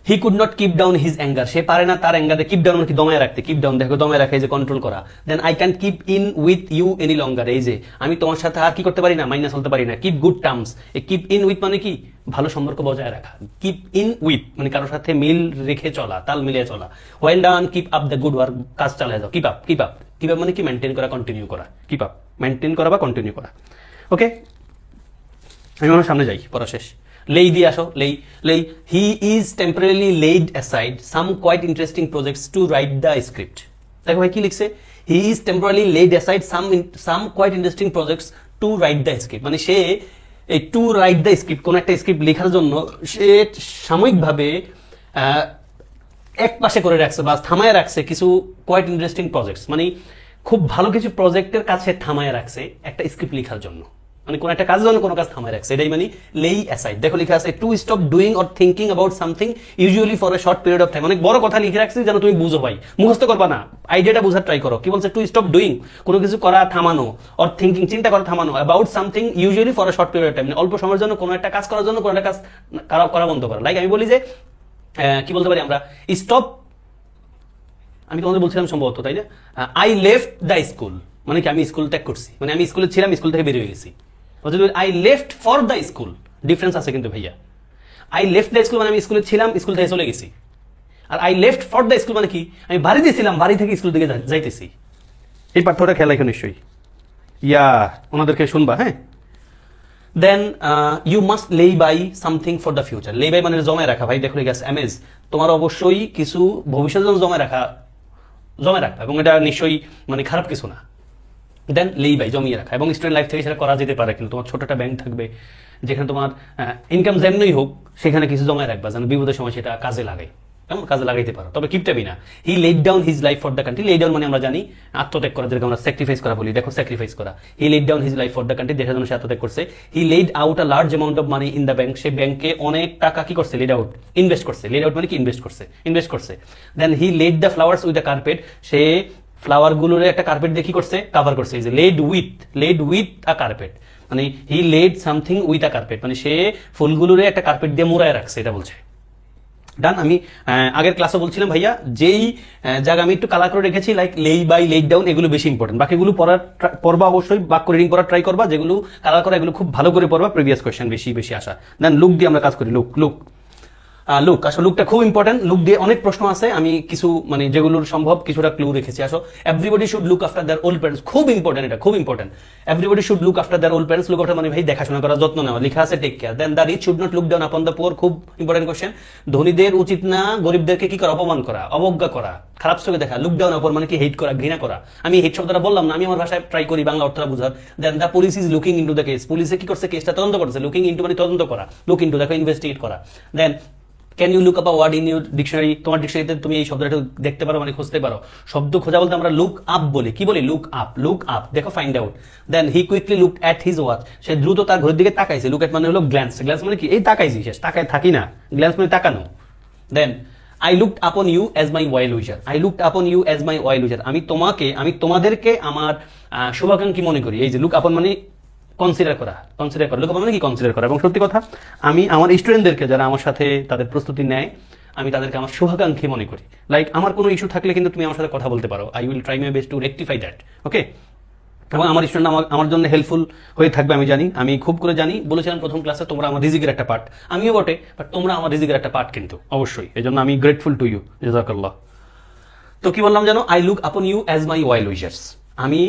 he could not keep down his anger, সে পারে না তার অ্যাঙ্গারে কিপ ডাউন মানে কি দমায় রাখতে, কিপ ডাউন দেখো দমায় রাখা, এই যে কন্ট্রোল করা। Then I can keep in with you any longer, এই যে আমি তোমার সাথে আর কি করতে পারি না, মাইনাস চলতে পারি না। কিপ গুড টার্মস, এই কিপ ইন উইথ মানে কি ভালো সম্পর্ক বজায় রাখা, কিপ ইন উইথ মানে কারোর সাথে মিল রেখে চলা, তাল মিলিয়ে চলা। Well done keep up the good work, কাজ চালিয়ে যাও, keep up, keep up, keep up মানে কি মেনটেন করা, কন্টিনিউ করা, কিপ আপ মেনটেন করা বা কন্টিনিউ করা। ওকে, আমি আমার সামনে যাই, পড়া শেষ। লেই দিয়ে আসো, lay he is temporarily laid aside some quite interesting projects to write the script. দেখো ভাই কি লিখছে, he is temporarily laid aside some quite interesting projects to write the script, মানে সে এই টু রাইট দ্য স্ক্রিপ্ট কোন একটা script লেখার জন্য সে সাময়িকভাবে এক পাশে করে রাখছে বা থামায় রাখছে কিছু কোয়াইট ইন্টারেস্টিং প্রজেক্টস, মানে খুব ভালো কিছু প্রজেক্টের কাছে থামায় রাখছে একটা স্ক্রিপ্ট লেখার জন্য, মানে কোন একটা কাজের জন্য কোনো কাজ থামায় রাখছে, এটাই মানে লেই অ্যাসাইড। দেখো লেখা আছে to stop doing or thinking about something usually for a short period of time, অনেক বড় কথা লিখে রাখছি যেন তুমি বুঝো ভাই, মুখস্থ করবা না, আইডিয়াটা বোঝার ট্রাই করো। কি বলছে, টু স্টপ ডুইং কোনো কিছু করা থামানো, অর থিঙ্কিং চিন্তা করা থামানো, about something usually for a short period of time, অল্প সময়ের জন্য কোনো একটা কাজ করার জন্য কোনো একটা কাজ করা বন্ধ করা। লাইক আমি বলি যে কি বলতে পারি আমরা, স্টপ, আমি তোমাদের বলছিলাম সম্ভবত তাই না, আই লেফট দ্য স্কুল মানে কি আমি স্কুল ত্যাগ করছি, মানে আমি স্কুলে ছিলাম, স্কুল থেকে বেরিয়ে গেছি। I left for the school, difference আছে কিন্তু ভাইয়া। আই লেফট দ্য স্কুল মানে আমি স্কুলে ছিলাম, স্কুল থেকে চলে গেছি। আর I left for the school মানে কি আমি বাড়িতে ছিলাম, বাড়ি থেকে স্কুল থেকে যাইতেছি। এই পার্থক্যটা খেয়াল রাখো নিশ্চয়ই, ইয়া ওনাদেরকে শুনবা। হ্যাঁ, then you must lay by something for the future, lay by মানে জমায় রাখা। ভাই দেখো গেছে এমএস, তোমার অবশ্যই কিছু ভবিষ্যতের জন্য জমায় রাখা এবং এটা নিশ্চয়ই মানে খারাপ কিছু না। দেন লেই বাই জমিয়ে রাখা, এবং স্টুডেন্ট লাইফ থেকে সেটা করা যেতে পারে, কিন্তু তোমার ছোট একটা ব্যাংক থাকবে যেখানে তোমার ইনকাম যেমনই হোক সেখানে কিছু জমায় রাখবা যেন বিপদের সময় সেটা কাজে লাগে, কেমন কাজে লাগাইতে পারো, তবে কিপটাবি না। He laid down his life for the country, laid down মানে আমরা জানি আত্মত্যাগ করা, যেরকম আমরা স্যাক্রিফাইস করা বলি, দেখো স্যাক্রিফাইস করা। He laid down his life for the country, দেশের জন্য সে আত্মত্যাগ করছে। He laid out a large amount of money in the bank, সে ব্যাংকে অনেক টাকা কি করছে, লেড আউট ইনভেস্ট করছে, লেড আউট মানে কি ইনভেস্ট করছে। Then he laid the flowers with the carpet, সে ফ্লাওয়ার গুলোর একটা কার্পেট দিয়ে কি করছে, কাভার করছে। এই যে লেড উইথ আ কার্পেট মানে he laid something with a carpet, মানে সে ফুলগুলোরে একটা কার্পেট দিয়ে মোড়ায় রাখছে, এটা বলছে। ডান। আমি আগের ক্লাসে বলছিলাম ভাইয়া যেই জায়গা আমি একটু কালার করে রেখেছি লাইক লেই বাই লেড ডাউন, এগুলো বেশি ইম্পর্টেন্ট, বাকিগুলো পড়বা অবশ্যই, বাক্য রিডিং করার ট্রাই করবা, যেগুলো কালার করা এগুলো খুব ভালো করে পড়বা, প্রিভিয়াস কোয়েশ্চেন বেশি আসা। দেন লুক দিয়ে আমরা কাজ করি, লুক আসলে লুকটা খুব ইম্পর্টেন্ট, লুক দিয়ে অনেক প্রশ্ন আছে, আমি কিছু মানে যেগুলোর সম্ভব কিছুটা ক্লু রেখেছি। আসো, everybody should look after their old parents, খুব ইম্পর্টেন্ট, এটা খুব important. Everybody should look after their old parents, look after মানে ভাই দেখাশোনা করা, যত্ন নেওয়া, লেখা আছে take care. Then the rich should not look down upon the poor, খুব ইম্পর্টেন্ট কোয়েশ্চেন। ধনীদের উচিত না গরিবদেরকে কি করা, অপমান করা, অবজ্ঞা করা, খারাপ চোখে দেখা। লুক ডাউন আপন মানে কি হেট করা, ঘৃণা করা। আমি হেট শব্দটা বললাম না, আমি আমার ভাষায় ট্রাই করি বাংলা অর্থটা বুঝার। Then the police is looking into the case, পুলিশে কি করছে, কেসটা তদন্ত করছে। লুকিং ইনটু মানে তদন্ত করা, লুক ইনটু দেখো ইনভেস্টিগেট করা। Then can you look up a word in your dictionary, তোমার ডিকশনারিতে তুমি এই শব্দটা দেখতে পারো মানে খুঁজতে পারো। শব্দ খোঁজা বলতে আমরা লুক আপ বলি, কি বলি, লুক আপ দেখো, find out. Then he quickly look at his watch, সে দ্রুত তার ঘড়ির দিকে তাকাইছে। লুক অ্যাট মানে হলো গ্ল্যান্স মানে কি এই তাকাইছি, শেষ, তাকায় থাকি না, গ্ল্যান্স মানে তাকানো। Then I looked upon you as my well wisher, আমি তোমাদেরকে আমার শুভাকাঙ্ক্ষী মনে করি। এই যে লুক আপন মানে কনসিডার করা, লুক আপন মানে কি কনসিডার করা। এবং সত্যি কথা, আমি আমার স্টুডেন্টদেরকে যারা আমার সাথে তাদের প্রস্তুতি নেয়, আমি তাদেরকে আমার শুভাকাঙ্ক্ষী মনে করি। লাইক আমার কোনো ইস্যু থাকলে কিন্তু তুমি আমার সাথে কথা বলতে পারো, I will try my best to rectify that, okay. এবং আমার স্টুডেন্ট আমার জন্য হেল্পফুল হয়ে থাকবে, আমি জানি, আমি খুব করে জানি। বলেছিলাম প্রথম ক্লাসে তোমরা আমার রিজিকের একটা পার্ট, আমিও বটে, বাট তোমরা আমার রিজিকের একটা পার্ট কিন্তু অবশ্যই, এই জন্য আমি গ্রেটফুল টু ইউ, জাযাকাল্লাহ। তো কি বললাম জানো, I look upon you as my well wishers, আমি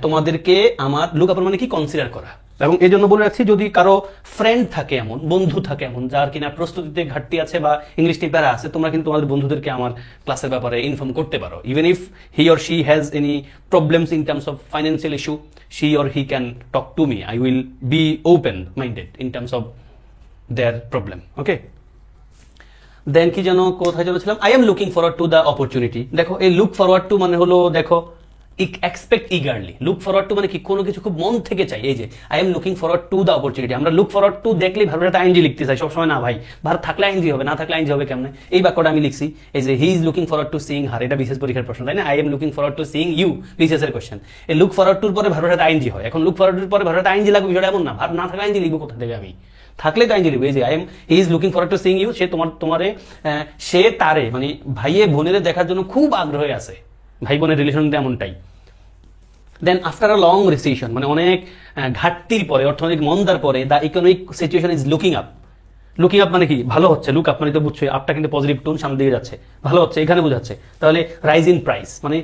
তোমাদেরকে আমার লুক আপন মানে কি কনসিডার করা। এবং এই জন্য বলে রাখছি, যদি কারো ফ্রেন্ড থাকে এমন, বন্ধু থাকে এমন, যার কিনা প্রস্তুতিতে ঘাটতি আছে বা ইংলিশ টিপারে আছে, তোমরা কিন্তু তোমাদের বন্ধুদেরকে আমার ক্লাসের ব্যাপারে ইনফর্ম করতে পারো। Even if he or she has any problems in terms of financial issue, she or he can talk to me, I will be open minded in terms of their problem, okay. Then কি যেন কোথায় চলেছিলাম, I am looking forward to the opportunity. দেখো এই look forward to মানে হলো, দেখো expect eagerly, look forward to মানে কি কোনো কিছু খুব মন থেকে চাই। এই যে I am looking forward to the opportunity, আমরা লুক ফরওয়ার্ড টু দেখলেই ভালো একটা আইনজি লিখতে চাই সবসময়, না ভাই, ভার থাকলে আইনজি হবে, না থাকলে আইনজি হবে কেমনে। এই বাক্যটা আমি লিখছি, এই যে he is looking forward to seeing her, এটা বিশেষ পরীক্ষার প্রশ্ন, তাই না। I am looking forward to seeing you, বিশেষ এর কোশ্চেন। এই লুক ফরওয়ার্ড টুর পরে ভালো একটা আইনজি হয়, এখন লুক ফরওয়ার্ড টুর পরে ভালো একটা আইনজি লাগবে, বিষয়টা এমন না, ভার না থাকলে আইনজি লিখবো কোথা থেকে আমি। থাকলে কাইন্ডলি লিখবে, এই যে he is looking forward to seeing you, সে তোমারে সে তারে মানে ভাইয়ে বোনেরে দেখার জন্য খুব আগ্রহী আছে, ভাই বোনের রিলেশন এমনটাই। Then after a long recession, মানে অনেক ঘাটতির পরে, অর্থনৈতিক মন্দার পরে, the economic situation is looking up. Looking up মানে কি? ভালো হচ্ছে। লুক আপ মানে তো বুঝছো, আপটা কিন্তু পজিটিভ টোন, সামনের দিকে যাচ্ছে, ভালো হচ্ছে, এখানে বোঝাচ্ছে। তাহলে রাইজ ইন প্রাইস মানে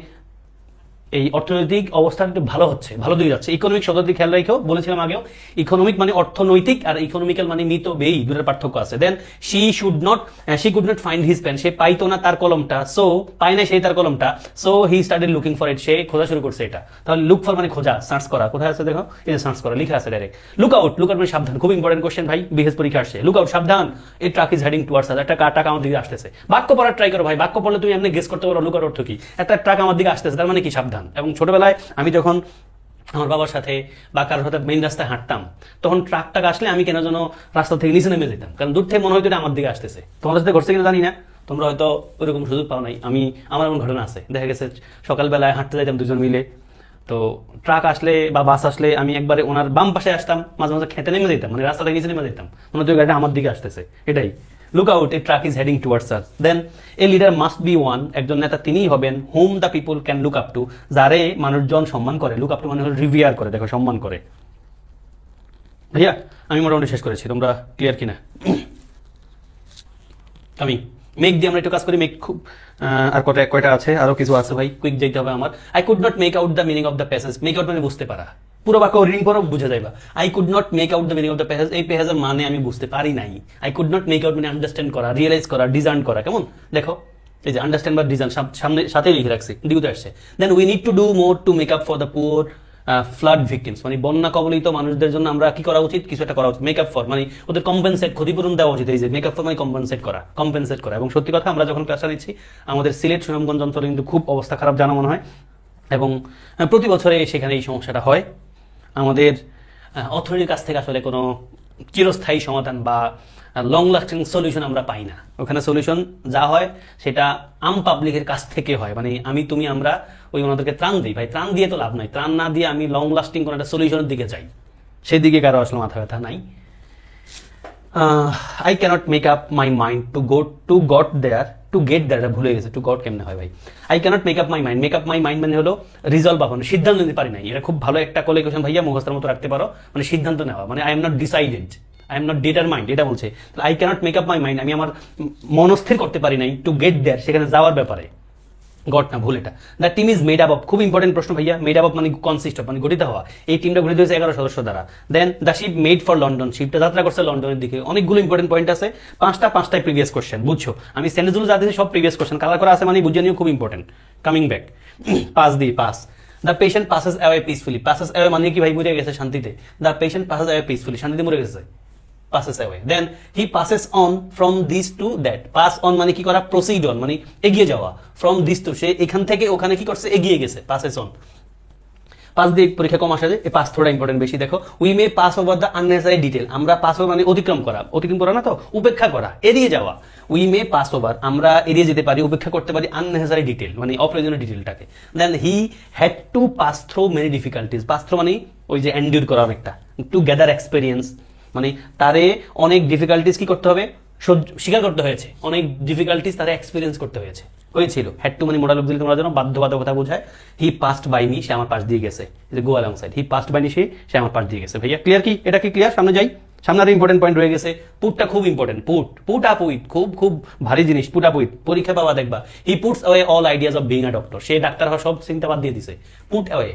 এই অর্থনৈতিক অবস্থা একটু ভালো হচ্ছে, ভালো দিকে যাচ্ছে। ইকোনমিক শব্দটি খেয়াল রাখো, বলেছিলাম আগেও, ইকোনমিক মানে অর্থনৈতিক, আর ইকোনমিক্যাল মানে মৃত ব্যয়ী, দুটোর পার্থক্য আছে। Then she could not find his pen, সে পাইতো না তার কলমটা, সো পায় না সেই তার কলমটা, so he started looking for it, সে খোঁজা শুরু করছে এটা। তাহলে লুক ফর মানে খোঁজা, সার্চ করা, কোথায় আছে দেখো, এই যে সার্চ করা লেখা আছে ডাইরেক্ট। লুক আউট মানে সাবধান, খুব ইম্পর্টেন্ট কোশ্চেন ভাই, বিহেস পরীক্ষা আসছে। লুক আউট সাবধান, এই ট্রাক ইজ হেডিং টুয়ার্ডস আস, একটা ট্রাক আমার দিকে আসতেছে। বাক্য পড়ার ট্রাই করো ভাই, বাক্য পড়লে তুমি এমনি গেস করতে পারো লুক আউট অর্থ কি। একটা ট্রাক আমার দিকে আসতেছে, তার মানে কি সাবধান। এবং ছোটবেলায় আমি যখন আমার বাবার সাথে বা কারোর সাথে মেইন রাস্তায় হাঁটতাম, তখন ট্রাকটা আসলে আমি কেন যেন রাস্তা থেকে নিচে নেমে যেতাম, কারণ দূর থেকে মনে হয়তো এটা আমার দিকে আসতেছে। তোমাদের সাথে ঘটছে কিনা জানি না, তোমরা হয়তো ওইরকম সুযোগ পাও নাই, আমার এমন ঘটনা আছে। দেখা গেছে সকালবেলায় হাঁটতে যাইতাম দুজন মিলে, তো ট্রাক আসলে বা বাস আসলে আমি একবারে ওনার বাম পাশে আসতাম, মাঝে মাঝে খেতে নেমে যেতাম, মানে রাস্তা থেকে নিচে নেমে যেতাম, মনে হতো গাড়িটা আমার দিকে আসতেছে। এটাই look out, a truck is heading towards us. Then a leader must be one, একজন নেতা তিনিই হবেন, whom the people can look up to, যারে মানুষজন সম্মান করে। লুক আপ টু মানে হলো রিভিয়ার করে, দেখো সম্মান করে। ভাইয়া আমি মোটামুটি শেষ করেছি, তোমরা ক্লিয়ার কিনা? আমি মেক দিয়ে আমরা একটু কাজ করি, মেক খুব আর কয়টা আছে, আরো কিছু আছে ভাই, কুইক যেতে হবে আমার। I could not make out the meaning of the passage, make out মানে বুঝতে পারা, পুরো বাক্য রিডিং করো বুঝে যাইবা। I could not make out the meaning of the passage, এই প্যাসেজের মানে আমি বুঝতে পারি নাই। I could not make out মানে আন্ডারস্ট্যান্ড করা, রিয়েলাইজ করা, ডিজার্ন করা। কেমন দেখো, এই যে আন্ডারস্ট্যান্ড বা ডিজার্ন সামনে সাথে লিখে রাখছি, ডিউতে আসছে। Then we need to do more to make up for the poor flood victims, মানে বন্যা কবলিত মানুষদের জন্য আমরা কি করা উচিত, কিছু একটা করা উচিত। মেকআপ ফর মানে ওদের কম্পেনসেট, ক্ষতিপূরণ দেওয়া উচিত। এই যে মেকআপ ফর মানে কম্পেনসেট করা। এবং সত্যি কথা, আমরা যখন ক্লাসটা নিচ্ছি, আমাদের সিলেট সুনামগঞ্জ অঞ্চলে কিন্তু খুব অবস্থা খারাপ জানা মনে হয়, এবং প্রতি বছরে সেখানে এই সমস্যাটা হয়। আমাদের অথরিটির কাছ থেকে আসলে কোনো চিরস্থায়ী সমাধান বা লং লাস্টিং সলিউশন আমরা পাই না। ওখানে সলিউশন যা হয় সেটা আম পাবলিকের কাছ থেকে হয়, মানে আমরা ওই ওনাদেরকে ত্রাণ দিই। ভাই ত্রাণ দিয়ে তো লাভ নাই, ত্রাণ না দিয়ে আমি লং লাস্টিং কোনো একটা সলিউশনের দিকে যাই, সেই দিকে কারো আসলে মাথা ব্যথা নাই। I can't make up my mind to got there, to get there, ভুলে গেছে, টু গট কেমনে হয় ভাই। I can't make up my mind, make up my mind মানে হলো রিজলভ আপন, সিদ্ধান্ত নিতে পারি নাই। এটা খুব ভালো একটা কোয়ালিফিকেশন ভাইয়া, মুখস্থের মতো রাখতে পারো, মানে সিদ্ধান্ত নেওয়া, মানে I am not decided, I am not determined, এটা বলছে। I can't make up my mind, আমি আমার মনস্থির করতে পারি নাই, টু গেট দেয়ার, সেখানে যাওয়ার ব্যাপারে। গট না, ভুল এটা। The team is made up of, খুব ইম্পর্টেন্ট প্রশ্ন ভাইয়া, মেড আপ মানে কনসিস্ট অফ মানে গঠিত হওয়া। এই টিমটা গঠিত হয়েছে 11 সদস্য দ্বারা। Then the ship made for London, শিপটা যাত্রা করছে লন্ডনের দিকে। অনেকগুলো ইম্পর্টেন্ট পয়েন্ট আছে, পাঁচটায় প্রিভিয়াস কোশ্চেন, বুঝছো? আমি সেন্টেন্সগুলো যা দিয়েছি সব প্রিভিয়াস কোশ্চেন, কালার করা আছে মানে বুঝে নিও, খুব important. Coming back, pass. The patient passes away peacefully, passes away মানে কি ভাই, মরে গেছে শান্তিতে। The patient passes away peacefully, শান্তিতে মরে গেছে, passes away. Then he passes on from this to that. Pass on মানে কি করা, proceed on মানে এগিয়ে যাওয়া, from this to, সে এখান থেকে ওখানে কি করছে, এগিয়ে গেছে, passes on। পাস দিয়ে পরীক্ষা কম আসে, এই পাস থোড়া ইম্পর্টেন্ট বেশি। দেখো, we may pass over the unnecessary detail, আমরা পাস ওভার মানে অতিক্রম করা না, তো উপেক্ষা করা, এড়িয়ে যাওয়া। উই মে পাস ওভার, আমরা এড়িয়ে যেতে পারি, উপেক্ষা করতে পারি আননেসেসারি ডিটেল মানে অপ্রয়োজনীয় ডিটেলটাকে। Then he had to pass through many difficulties, pass through মানে ওই যে এন্ডিউর করা অনেকটা, টু গ্যাদার এক্সপেরিয়েন্স মানে তারে অনেক ডিফিকাল্টিজ কি করতে হবে, স্বীকার করতে হয়েছে, অনেক ডিফিকাল্টিজ তারা এক্সপিরিয়েন্স করতে হয়েছিল। হ্যাড টু মানে মোডাল অবজেক্টিভ তোমরা জানো, বাধ্যবাধকতা বোঝায়। হি পাসড বাই মি, সে আমার পাশ দিয়ে গেছে, go along side, he passed by me, সে আমার পাশ দিয়ে গেছে। ভাইয়া ক্লিয়ার কি? এটা কি ক্লিয়ার? সামনে যাই, সামনে আরো ইম্পর্টেন্ট পয়েন্ট রয়ে গেছে। পুটটা খুব ইম্পর্টেন্ট, পুট আপ উইথ, খুব ভারী জিনিস, পুট আপ উইথ, পরীক্ষা পাওয়া দেখবা। He puts away all ideas of being a doctor, say doctor হওয়ার সব চিন্তা বাদ দিয়ে দিছে। পুট অ্যাওয়ে,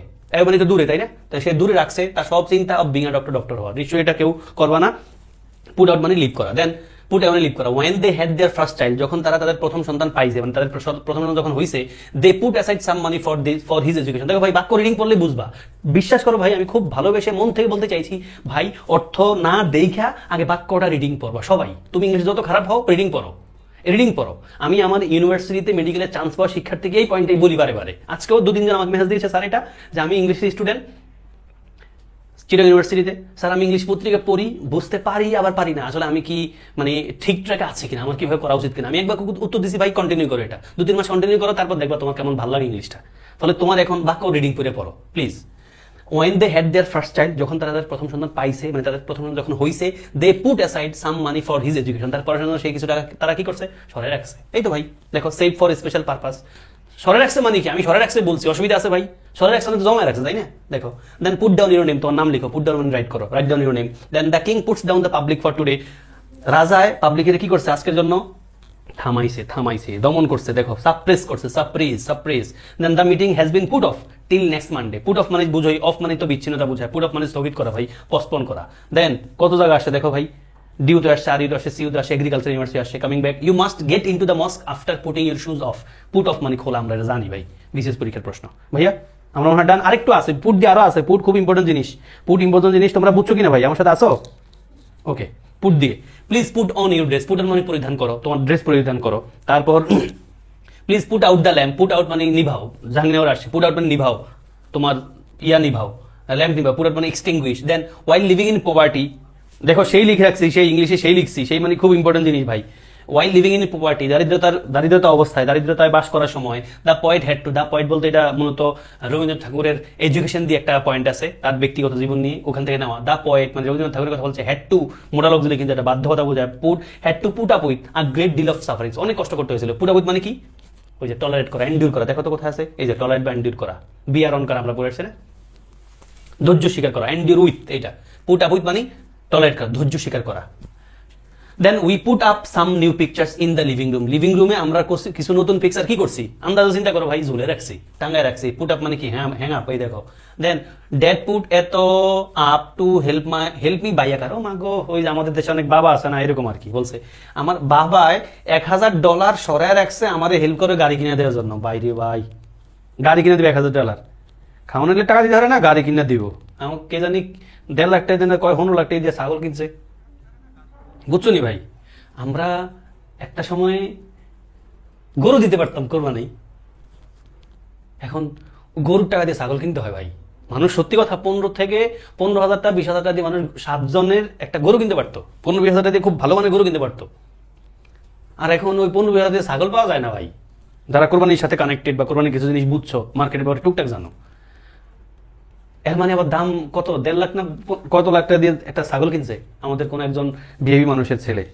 মানে তো দূরে, তাই না? তাই সে দূরে রাখছে তার সব চিন্তা অফ বিং আ ডক্টর হওয়ার। নিশ্চয়ই এটা কেউ করবা না। পুট আউট মানে লিভ করা। দেন পুট আউট মানে লিভ করা। When they had their first child, যখন তারা তাদের প্রথম সন্তান পাইছে, মানে তাদের প্রথম সন্তান যখন হইছে, they put aside some money for his education. দেখো ভাই, বাক্য রিডিং পড়লে বুঝবা, বিশ্বাস করো ভাই, আমি খুব ভালোবেসে মন থেকে বলতে চাইছি ভাই, অর্থ না দেখা আগে বাক্যটা রিডিং পড়বা সবাই। তুমি ইংলিশ যত খারাপ হও, রিডিং পড়ো। আমি আমার ইউনিভার্সিটিতে মেডিকেলে চান্স পাওয়া শিক্ষার্থীকে এই পয়েন্টটাই বলি বারে। আজকেও 2-3 জন আমাকে মেসেজ দিয়েছে, স্যার এটা যে আমি ইংলিশের স্টুডেন্ট চিটাগং ইউনিভার্সিটিতে, স্যার আমি ইংলিশ পত্রিকা পড়ি, বুঝতে পারি আবার পারি না, আসলে আমি কি মানে ঠিক ট্র্যাকে আছে কিনা, আমার কিভাবে করা উচিত কিনা। আমি একবার উত্তর দিছি, ভাই কন্টিনিউ করো, এটা 2-3 মাস কন্টিনিউ করো, তারপর দেখবা তোমার কেমন ভালো লাগে ইংলিশটা। তাহলে তোমার এখন বাক্য রিডিং করে পড়ো please. when they had their first child, যখন তারা তাদের প্রথম সন্তান পাইছে, মানে তাদের প্রথম সন্তান যখন হইছে, they put aside some money for his education, তার পড়াশোনার জন্য সেই কিছু টাকা তারা কি করছে, সরে রাখছে। এই তো ভাই দেখো, save for special purpose, সরে রাখছে মানে কি, আমি সরে রাখছে বলছি, অসুবিধা আছে ভাই? সরে রাখছে মানে জমা রাখছে, তাই না? দেখো, then put down your name, তোমার নাম লিখো, পুট ডাউন মানে রাইট করো, write down your name. Then the king puts down the public for today, রাজায় পাবলিকের কি করছে আজকের জন্য, থামাইছে, দমন করছে, দেখো, সাপ্রেস করছে, suppress. Then the meeting has been put off till next Monday. Put off মানে বুঝোই, অফ মানে তো বিচ্ছিন্নতা বোঝায়, পুট অফ মানে স্থগিত করা ভাই, পোস্টপোন করা। দেন কত জায়গা আসছে দেখো ভাই, ডিউ তো আসছে, আর ইউ আসছে, সিউ তো আসছে, এগ্রিকালচার ইউনিভার্সিটি আসছে, coming back, you must get into the mosque after putting your shoes off. Put off মানে খোলা, আমরা এটা জানি ভাই, বিশেষ পরীক্ষার প্রশ্ন। ভাইয়া আমরা মনে হয় ডান, আরেকটু আছে, পুট দিয়ে আরো আছে, পুট খুব ইম্পর্টেন্ট জিনিস, তোমরা বুঝছো কিনা ভাই, আমার সাথে আসো? ওকে, পুট দিয়ে, please put on your dress, put on মানে পরিধান করো, তোমার ড্রেস পরিধান করো। তারপর please put out the lamp, put out মানে নিভাও, জাহাঙ্গীরনগর আসছে, পুট আউট মানে নিভাও, তোমার নিভাও, ল্যাম্প নিভাও, পুট আউট মানে extinguish. Then while living in poverty, দেখো সেই লিখে রাখছি, সেই ইংলিশে সেই লিখছি, সেই মানে খুব ইম্পর্টেন্ট জিনিস ভাই। ওয়াইল লিভিং ইন পভার্টি, দারিদ্রতা অবস্থায়, দারিদ্রতায় বাস করার সময়, the poet had to, the poet বলতে এটা মূলত রবীন্দ্রনাথ ঠাকুরের এডুকেশন দিয়ে একটা পয়েন্ট আছে, তার ব্যক্তিগত জীবন নিয়ে, ওখান থেকে নেওয়া। দ্য পয়েট মানে রবীন্দ্রনাথ ঠাকুরের কথা বলছে, হ্যাড টু মোটা লোক দিলে কিন্তু এটা বাধ্যকতা বোঝায়, had to put up with a great deal of sufferings, অনেক কষ্ট করতে হয়েছিল। পুট আপ উইথ মানে কি, ওই যে টলারেট করা, এন্ডিউর করা, দেখো তো কোথায় আছে, এই যে টলারেট বা এন্ডিউর করা, বিয়ার অন করা আমরা পড়েছি না, ধৈর্য স্বীকার করা, এন্ডিউর উইথ, এইটা পুট আপ উইথ মানে টলারেট করা, ধৈর্য স্বীকার করা। Then we put up some new pictures in the living room, living রুমে আমরা কিছু নতুন পিকচার কি করছি, আন্দাজ চিন্তা করো ভাই, ঝুলে রাখছি, টাঙ্গায় রাখছি। পুট আপ মানে কি, হ্যাং আপ, এই দেখো। দেন ড্যাড পুট এত আপ টু হেল্প মি বাইয়া কারো মাগো, ওই যে আমাদের দেশে অনেক বাবা আছে না, এরকম আর কি বলছে, আমার বাবায় $1000 সরায় রাখছে আমারে হেল্প করে গাড়ি কিনে দেওয়ার জন্য। বাইরে ভাই, গাড়ি কিনে দিবে $1000, খাওয়ানোর টাকা দিতে পারে না, গাড়ি কিনে দিব। আমাকে কে জানি 1.5 লাখ টাকা দিয়ে, কয় 15 লাখ টাকা দিয়ে ছাগল কিনছে, বুঝছো নি ভাই? আমরা একটা সময় গরু দিতে পারতাম কোরবানি, এখন গরুর টাকা দিয়ে ছাগল কিনতে হয় ভাই। মানুষ সত্যি কথা 15,000 টাকা 20,000 টাকা দিয়ে মানুষ 7 জনের একটা গরু কিনতে পারতো, 15-20,000 টাকা দিয়ে খুব ভালো মানের গরু কিনতে পারতো। আর এখন ওই 15-20,000 দিয়ে ছাগল পাওয়া যায় না ভাই। যারা কোরবানির সাথে কানেক্টেড বা কোরবানির কিছু জিনিস বুঝছো, মার্কেটের ব্যাপারে টুকটাক জানো, এর মানে আবার দাম কত, 1.5 লাখ না কত লাখ টাকা দিয়ে একটা ছাগল কিনছে আমাদের কোন একজন বিহেভি মানুষের ছেলে।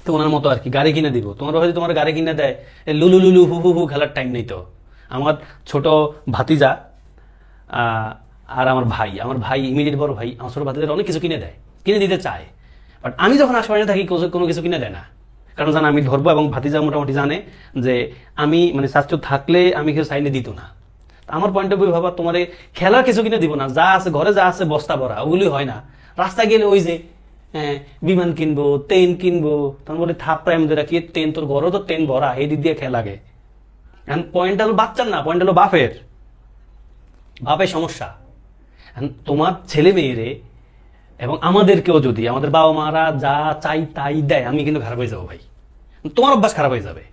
তো ওনার মতো আর কি, গাড়ি কিনে দিব। তোমার হয়তো তোমার গাড়ি কিনে দেয়, লুলু লুলু হু হু হু খেলার টাইম নেই তো। আমার ছোট ভাতিজা আর আমার ভাই ইমিডিয়েট বড় ভাই, আমার ছোট ভাতিজার অনেক কিছু কিনে দেয়, কিনে দিতে চায়, বাট আমি যখন আশেপাশে থাকি কোনো কিছু কিনে দেয় না, কারণ জানা আমি ধরবো, এবং ভাতিজা মোটামুটি জানে যে আমি মানে স্বাস্থ্য থাকলে আমি কিছু চাইলে দিত না। আমার পয়েন্ট অফ ভিউ ভাবা, তোমার খেলার কিছু কিনে দিব না, যা আছে ঘরে যা আছে বস্তা ভরা, ওগুলি হয় না। রাস্তা গেলে ওই যে বিমান কিনবো, ট্রেন কিনবো, তারপরে থাপ প্রাইম ধরে রাখি, ট্রেন তোর ঘরও তো ট্রেন ভরা, এই দিক দিয়ে খেলা লাগে। এখন পয়েন্ট হলো বাচ্চার না, পয়েন্ট হলো বাপের সমস্যা। তোমার ছেলে মেয়েরে এবং আমাদেরকেও যদি আমাদের বাবা মারা যা চাই তাই দেয়, আমি কিন্তু খারাপ হয়ে যাবো ভাই, তোমার অভ্যাস খারাপ হয়ে যাবে।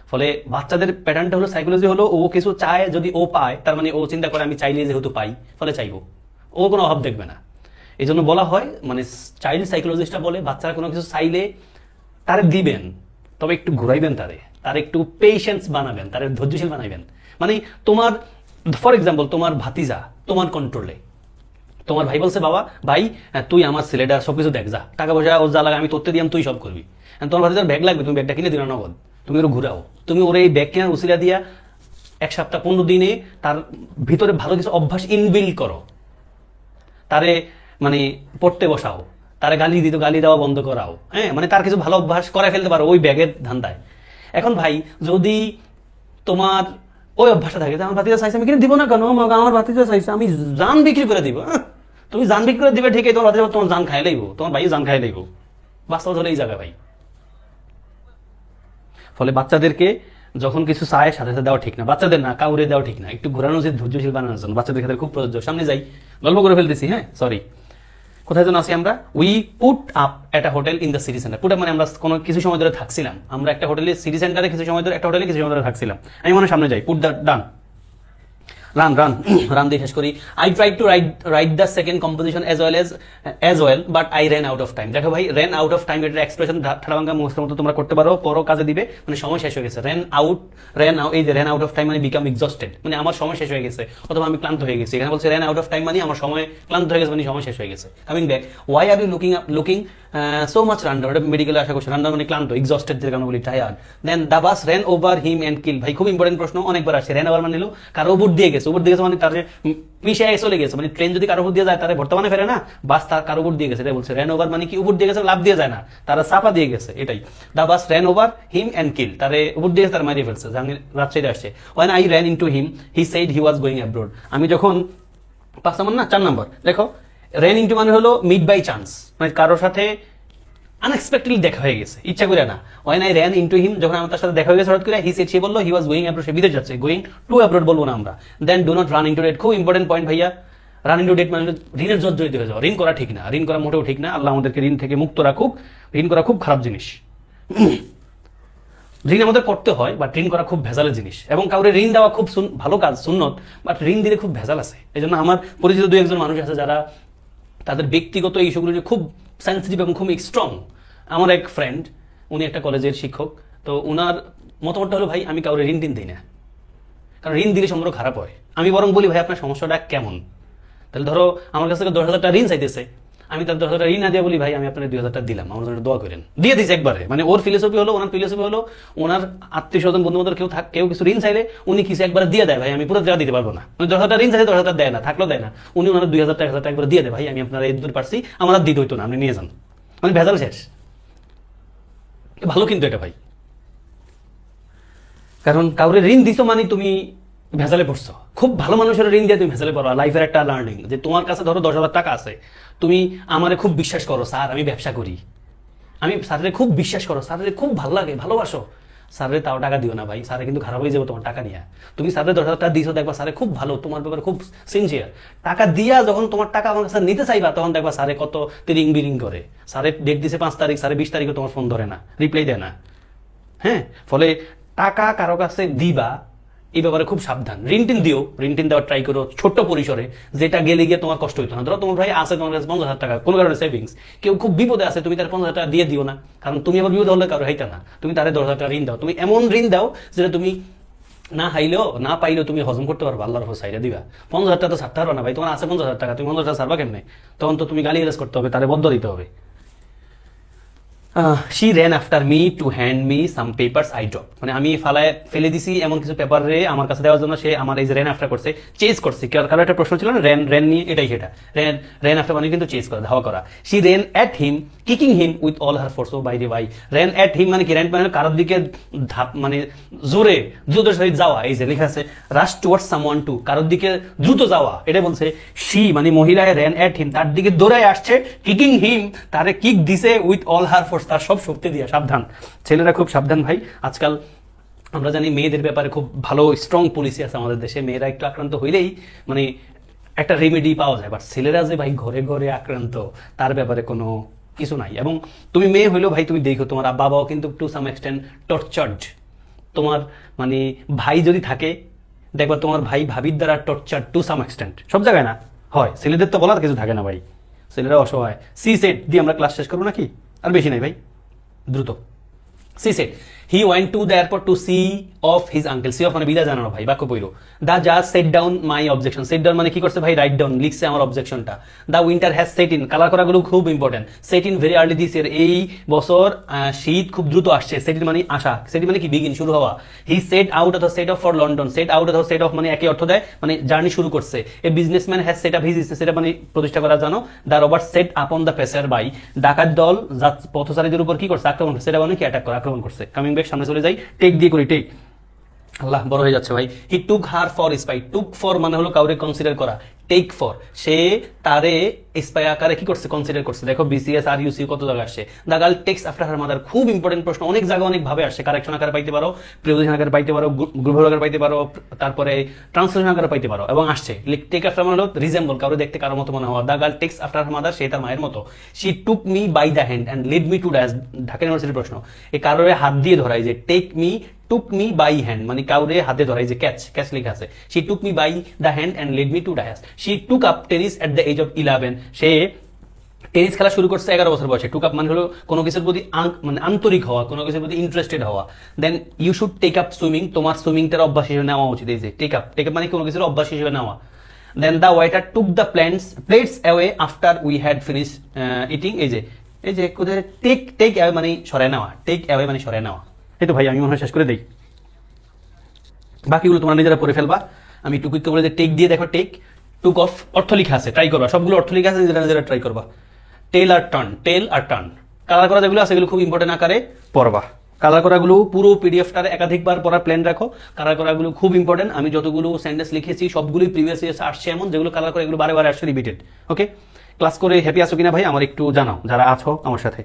ফলে বাচ্চাদের প্যাটার্নটা হলো, সাইকোলজি হলো, ও কিছু চায়, যদি ও পায় তার মানে ও চিন্তা করে আমি চাইলে যেহেতু পাই ফলে চাইবো, ও কোনো অভাব দেখবে না। এই জন্য বলা হয়, মানে চাইল্ড সাইকোলজিস্টটা বলে, বাচ্চারা কোনো কিছু চাইলে তারে দিবেন, তবে একটু ঘুরাইবেন, তার একটু পেশেন্স বানাবেন, তার ধৈর্যশীল বানাইবেন। মানে তোমার ফর এক্সাম্পল, তোমার ভাতিজা তোমার কন্ট্রোলে, তোমার ভাই বলছে, বাবা ভাই তুই আমার ছেলেটা সবকিছু দেখ, যা টাকা পয়সা ওর যা লাগে আমি তোরতে দিয়াম, তুই সব করবি। তোমার ভাতিজার ব্যাগ লাগবে, তুমি ব্যাগটা কিনে দিও নগদ, তুমি ওর ঘুরাও, তুমি ওর এই ব্যাগ কেনার উসিলা দিয়া 1 সপ্তাহ 15 দিনে তার ভিতরে ভালো কিছু অভ্যাস ইনবিল্ড করো, তারে মানে পড়তে বসাও, তারে গালি দেওয়া বন্ধ করাও, হ্যাঁ, মানে তার কিছু ভালো অভ্যাস করে ফেলতে পারো ওই ব্যাগের ধান্দায়। এখন ভাই যদি তোমার ওই অভ্যাসটা থাকে, আমার ভাতিজা চাইছে আমি কিনে দিব না কেন, আমার ভাতিজা চাইছে আমি জান বিক্রি করে দিব, তুমি জান বিক্রি করে দিবে ঠিকই, তোমার ভাতিজা তোমার জান খাই লাইব, তোমার ভাই জান খাই লাইব, বাস্তব হলে এই জায়গায় ভাই। ফলে বাচ্চাদেরকে যখন কিছু চায় সাথে সাথে দেওয়া ঠিক না, বাচ্চাদের না কাউরে দেওয়া ঠিক না, একটু ঘোরানো উচিত, ধৈর্যশীল বানানোর জন্য বাচ্চাদের ক্ষেত্রে খুব প্রযোজ্য। সামনে যাই, গল্প করে ফেলতেছি, হ্যাঁ সরি, কোথায় যেন আছি আমরা। We put up at a hotel in the city centre. Put up মানে আমরা কোনো কিছু সময় ধরে থাকছিলাম, আমরা একটা হোটেলে সিটি সেন্টারে কিছু সময় ধরে, একটা হোটেলে কিছু সময় ধরে থাকছিলাম। আমি মনে সামনে যাই, put the done. Run run run দিয়ে শেষ করি। I tried to write the second composition as well but I ran out of time। দেখো ভাই ran out of time এটার এক্সপ্রেশন ঠাড়াভাঙ্গা মুখস্থের মতো তোমরা করতে পারো, পরও কাজে দিবে, মানে সময় শেষ হয়ে গেছে। এই যে ran out of time মানে বিকাম এক্সস্টেড, মানে আমার সময় শেষ হয়ে গেছে অথবা আমি ক্লান্ত হয়ে গেছি। এখানে বলছে ran out of time মানে আমার সময় ক্লান্ত হয়ে গেছে, মানে সময় শেষ হয়ে গেছে। Coming back, why are you looking so much run down, এটা মেডিকেলে আসা কোশ্চেন। রান ডাউন মানে ক্লান্ত, এক্সস্টেড যেটা আমরা বলি tired. Then the bus ran over him and killed, ভাই খুব ইম্পর্টেন্ট প্রশ্ন, অনেকবার আসছে। ran over মানে হলো কারো উপর দিয়ে গেছে, উপর দিয়ে গেছে মানে তার পিছিয়ে চলে গেছে, মানে ট্রেন যদি কারো উপর দিয়ে যায় তারা বর্তমানে ফেরে না, বাস তার কারো উপর দিয়ে গেছে, এটা বলছে ran over মানে কি উপর দিয়ে গেছে, লাভ দিয়ে যায় না, তারা চাপা দিয়ে গেছে, এটাই। দা বাস ran over him and killed, তারে উপর দিয়ে তার মারিয়ে ফেলছে, রাজশাহীতে আসছে। when I ran into him he said he was going abroad, আমি যখন 5 নম্বর না 4 নম্বর দেখো, ran into মানে হলো মিট বাই চান্স, মানে কারোর সাথে আনএক্সপেক্টেডলি দেখা হয়ে গেছে, ইচ্ছা করে না। when I ran into him, যখন আমার তার সাথে দেখা হয়ে গেছে হঠাৎ করে, he said, সে বললো he was going abroad, সে বিদেশ যাচ্ছে, going to abroad বলবো না আমরা। then do not run into debt, খুব ইম্পর্টেন্ট পয়েন্ট ভাইয়া। রান ইন্টু ডেট মানে ঋণের জর্জরিত হয়ে যাওয়া, ঋণ করা ঠিক না, ঋণ করা মোটেও ঠিক না। আল্লাহ আমাদেরকে ঋণ থেকে মুক্ত রাখুক। ঋণ করা খুব খারাপ জিনিস, ঋণ আমাদের করতে হয়, বাট ঋণ করা খুব ভেজালের জিনিস, এবং কাউরে ঋণ দেওয়া খুব ভালো কাজ, সুন্নত, বাট ঋণ দিলে খুব ভেজাল আছে। এই জন্য আমার পরিচিত 2-1 জন মানুষ আছে যারা তাদের ব্যক্তিগত এই ইস্যুগুলো খুব সেন্সিটিভ এবং খুব স্ট্রং। আমার এক ফ্রেন্ড, উনি একটা কলেজের শিক্ষক, তো উনার মতামতটা হলো, ভাই আমি কাউরে ঋণ দিই না, কারণ ঋণ দিলে সম্পর্ক খারাপ হয়। আমি বরং বলি, ভাই আপনার সমস্যাটা কেমন? তাহলে ধরো আমার কাছ থেকে 10,000 টাকা ঋণ চাইতেছে, আমি তার 10,000 টাকা ঋণ না দিয়ে বলি, ভাই আমি আপনার 2,000 টাকা দিলাম, আমার জন্য দোয়া করেন, দিয়ে দিচ্ছি একবারে। মানে ওর ফিলোসফি হলো, ওনার ফিলোসফি হলো, ওনার আত্মীয় স্বজন বন্ধু বান্ধব কেউ কিছু ঋণ চাইলে উনি কিছু একবার দিয়ে দেয়, ভাই আমি পুরো টাকা দিতে পারবো না। উনি 10,000 টাকা ঋণ চাইলে 10,000 টাকা দেয় না, থাকলেও দেয় না, উনি ওনার 2,000 টাকা 1,000 টাকা একবার দিয়ে দেয়, ভাই আমি আপনার এই দূর পারছি, আমার আর দিতে হইতো না, আপনি নিয়ে যান, মানে ভেজাল শেষ। ভালো কিন্তু এটা ভাই, কারণ কাউরে ঋণ দিছো মানে তুমি ভেজালে পড়ছো। খুব ভালো মানুষের ঋণ দিয়ে তুমি ভেজালে পড়ো। লাইফের একটা লার্নিং, যে তোমার কাছে ধরো 10,000 টাকা আছে, তুমি আমারে খুব বিশ্বাস করো, স্যার আমি ব্যবসা করি, আমি স্যারের খুব বিশ্বাস করো, স্যারের খুব ভালো লাগে, ভালোবাসো, স্যারের তাও টাকা দিও না ভাই, স্যারে কিন্তু খারাপ হয়ে যাবে তোমার টাকা নিয়ে। তুমি স্যারের 10,000 টাকা দিয়েছো, দেখবা স্যারে খুব ভালো, তোমার ব্যাপারে খুব সিনসিয়ার। টাকা দিয়া যখন তোমার টাকা আমার কাছে নিতে চাইবা, তখন দেখবা স্যারে কত তিরিং বিরিং করে। স্যারে ডেট দিছে 5 তারিখ, স্যারে 20 তারিখে তোমার ফোন ধরে না, রিপ্লাই দেয় না। হ্যাঁ, ফলে টাকা কারো কাছে দিবা এই ব্যাপারে খুব সাবধান। ঋণ টিন দিও, ঋণ টিন দেওয়ার ট্রাই করো ছোট্ট পরিসরে, যেটা গেলে গিয়ে তোমার কষ্ট হইতো না। ধরো তোমার ভাই আছে, তোমার কাছে 50,000 টাকা, কোনো কারণে সেভিংস, কেউ খুব বিপদে আছে, তুমি তার 50,000 টাকা দিয়ে দিও না, কারণ তুমি আবার বিপদ হলে কারো হাইতা না, তুমি তারে 10,000 টাকা ঋণ দাও। তুমি এমন ঋণ দাও যেটা তুমি না হাইলেও না পাইলেও তুমি হজম করতে পারবো, আল্লাহর উপর সাইডে দিবা। 50,000 টাকা তো ছাড়তে পারো না ভাই, তোমার আছে 50,000 টাকা, তুমি 50,000 টাকা ছাড়বা কেমনে? তখন তো তুমি গালি গালাজ করতে হবে, তারে বদ্ধ দিতে হবে। she ran after me to hand me some papers I dropped, মানে আমি ফেলে দিছি এমন কিছু পেপার রে আমার কাছে দেওয়ার জন্য সে আমার এই যে ran after করছে, চেজ করছে। কারণ একটা প্রশ্ন ছিল না ran নিয়ে, এটাই সেটা। ran after মানে কিন্তু চেজ করা, ধাওয়া করা। she ran at him kicking him with all her force, by the way ran at him মানে কি, ran মানে কারোর দিকে মানে জোরে দ্রুতের সহিত যাওয়া, এই যে লেখা আছে rush towards someone to, কারোর দিকে দ্রুত যাওয়া, এটা বলছে। she মানে মহিলা ran at him, তার দিকে দৌড়ায় আসছে, kicking him তারে কিক দিছে with all her force, তার সব শক্তি দিয়া। সাবধান ছেলেরা, খুব সাবধান ভাই। আজকাল আমরা জানি মেয়েদের ব্যাপারে খুব ভালো স্ট্রং পলিসি আছে আমাদের দেশে, মেয়েরা একটু আক্রান্ত হইলেই মানে একটা রেমেডি পাওয়া যায়, বাট ছেলেরা যে ভাই ঘরে ঘরে আক্রান্ত, তার ব্যাপারে কোনো কিছু নাই। এবং তুমি মেয়ে হইলেও ভাই তুমি দেখো, তোমার বাবাও কিন্তু টু সাম এক্সটেন্ট টর্চার্ড। তোমার মানে ভাই যদি থাকে, দেখবা তোমার ভাই ভাবির দ্বারা টর্চার্ড টু সাম এক্সটেন্ট, সব জায়গায় না হয়, ছেলেদের তো বলার কিছু থাকে না ভাই, ছেলেরা অসহায়। সি সেট দিয়ে আমরা ক্লাস শেষ করবো নাকি? আর বেশি নাই ভাই, দ্রুত। C set he went to the airport to see off his uncle, see off মানে বিদায় জানানো ভাই, বাক্য পড়লো। the judge set down my objection, set down মানে কি করছে ভাই, রাইট ডাউন, লিখছে আমার অবজেকশনটা। the winter has set in, colour করাগুলো খুব important. set in very early this year, এই বছর শীত খুব দ্রুত আসছে। set in মানে আসা, set in মানে কি বিগিন, শুরু হওয়া। he set out of the set off for London, set out of the set off মানে একই অর্থ দেয়, মানে জার্নি শুরু করছে। a businessman has set up his business, সেটা মানে প্রতিষ্ঠা করা জানো। the robber set upon the passer by, ডাকাত দল পথচারীদের উপর কি করছে, আক্রমণ করছে, সেটা মানে কি অ্যাটাক করা, আক্রমণ করছে। কামিং ব্যাক, সামনে চলে যাই, টেক দিয়ে করি, টেক। আল্লাহ বড় হয়ে যাচ্ছে ভাই। He took her for spy, took for মানে হলো কাউরে কনসিডার করা, টেক ফর সে তারে স্পাই আকারে কি করছে, কনসিডার করছে। দেখো বিসিএস আর ইউসি কত জায়গা আসছে। The girl takes after her mother, খুব ইম্পর্টেন্ট প্রশ্ন, অনেক জায়গা অনেক ভাবে আসছে। কারেকশন আকারে পাইতে পারো, প্রিপোজিশন আকারে পাইতে পারো, গ্রুপ আকারে পাইতে পারো, তারপরে ট্রান্সলেশন আকারে পাইতে পারো, এবং আসছে টেক আফটার মানে হলো রিজেম্বল, কাউরে দেখতে কারো মতো মনে হওয়া। The girl takes after her mother, সে তার মায়ের মতো। She took me by the hand and lead me to dash, Dhaka ইউনিভার্সিটির প্রশ্ন। এই কারোরে হাত দিয়ে ধরাই, যে take me took me by hand মানে কাউরে হাতে ধরে, যে ক্যাচ ক্যাচ লেখা আছে, she took me by the hand and led me to dais. She took up tennis at the age of 11, say tennis খেলা শুরু করছে 11 বছর বয়সে। টুক আপ মানে হলো কোনো কিছুর প্রতি মানে আন্তরিক হওয়া, কোনো কিছুর প্রতি ইন্টারেস্টেড হওয়া। Then you should take up swimming, তোমার সুইমিংটার অভ্যাস হিসেবে নেওয়া উচিত। এই যে টেক আপ, টেক আপ মানে কোনো কিছুর অভ্যাস হিসেবে নেওয়া। Then the waiter took the plates away after we had finish eating. এই যে টেক টেক অ্যাওয়ে মানে সরায় নেওয়া, টেক অ্যাওয়ে মানে সরায় নেওয়া। এই তো ভাই আমি মনে হয় শেষ করে দেই, বাকিগুলো তোমরা নিজেরা পড়ে ফেলবা। আমি একটু কুইক বলে যে টেক দিয়ে দেখো, টেক টুক অফ অর্থ লেখা আছে, ট্রাই করবা, সবগুলো অর্থ লেখা আছে, নিজেরা ট্রাই করবা। টেল আর টার্ন, টেল আর টার্ন, কালার করা যেগুলো আছে এগুলো খুব ইম্পর্টেন্ট আকারে পড়বা। কালার করাগুলো পুরো পিডিএফটার একাধিকবার পড়ার প্ল্যান রাখো। কালার করাগুলো খুব ইম্পর্টেন্ট। আমি যতগুলো সেন্টেন্স লিখেছি সবগুলোই প্রিভিয়াস ইয়ার্স আসছে এমন, যেগুলো কালার করে এগুলো বারে বারে আসছে রিপিটেড। ওকে, ক্লাস করে হ্যাপি আছো কিনা ভাই আমার একটু জানাও, যারা আছো আমার সাথে।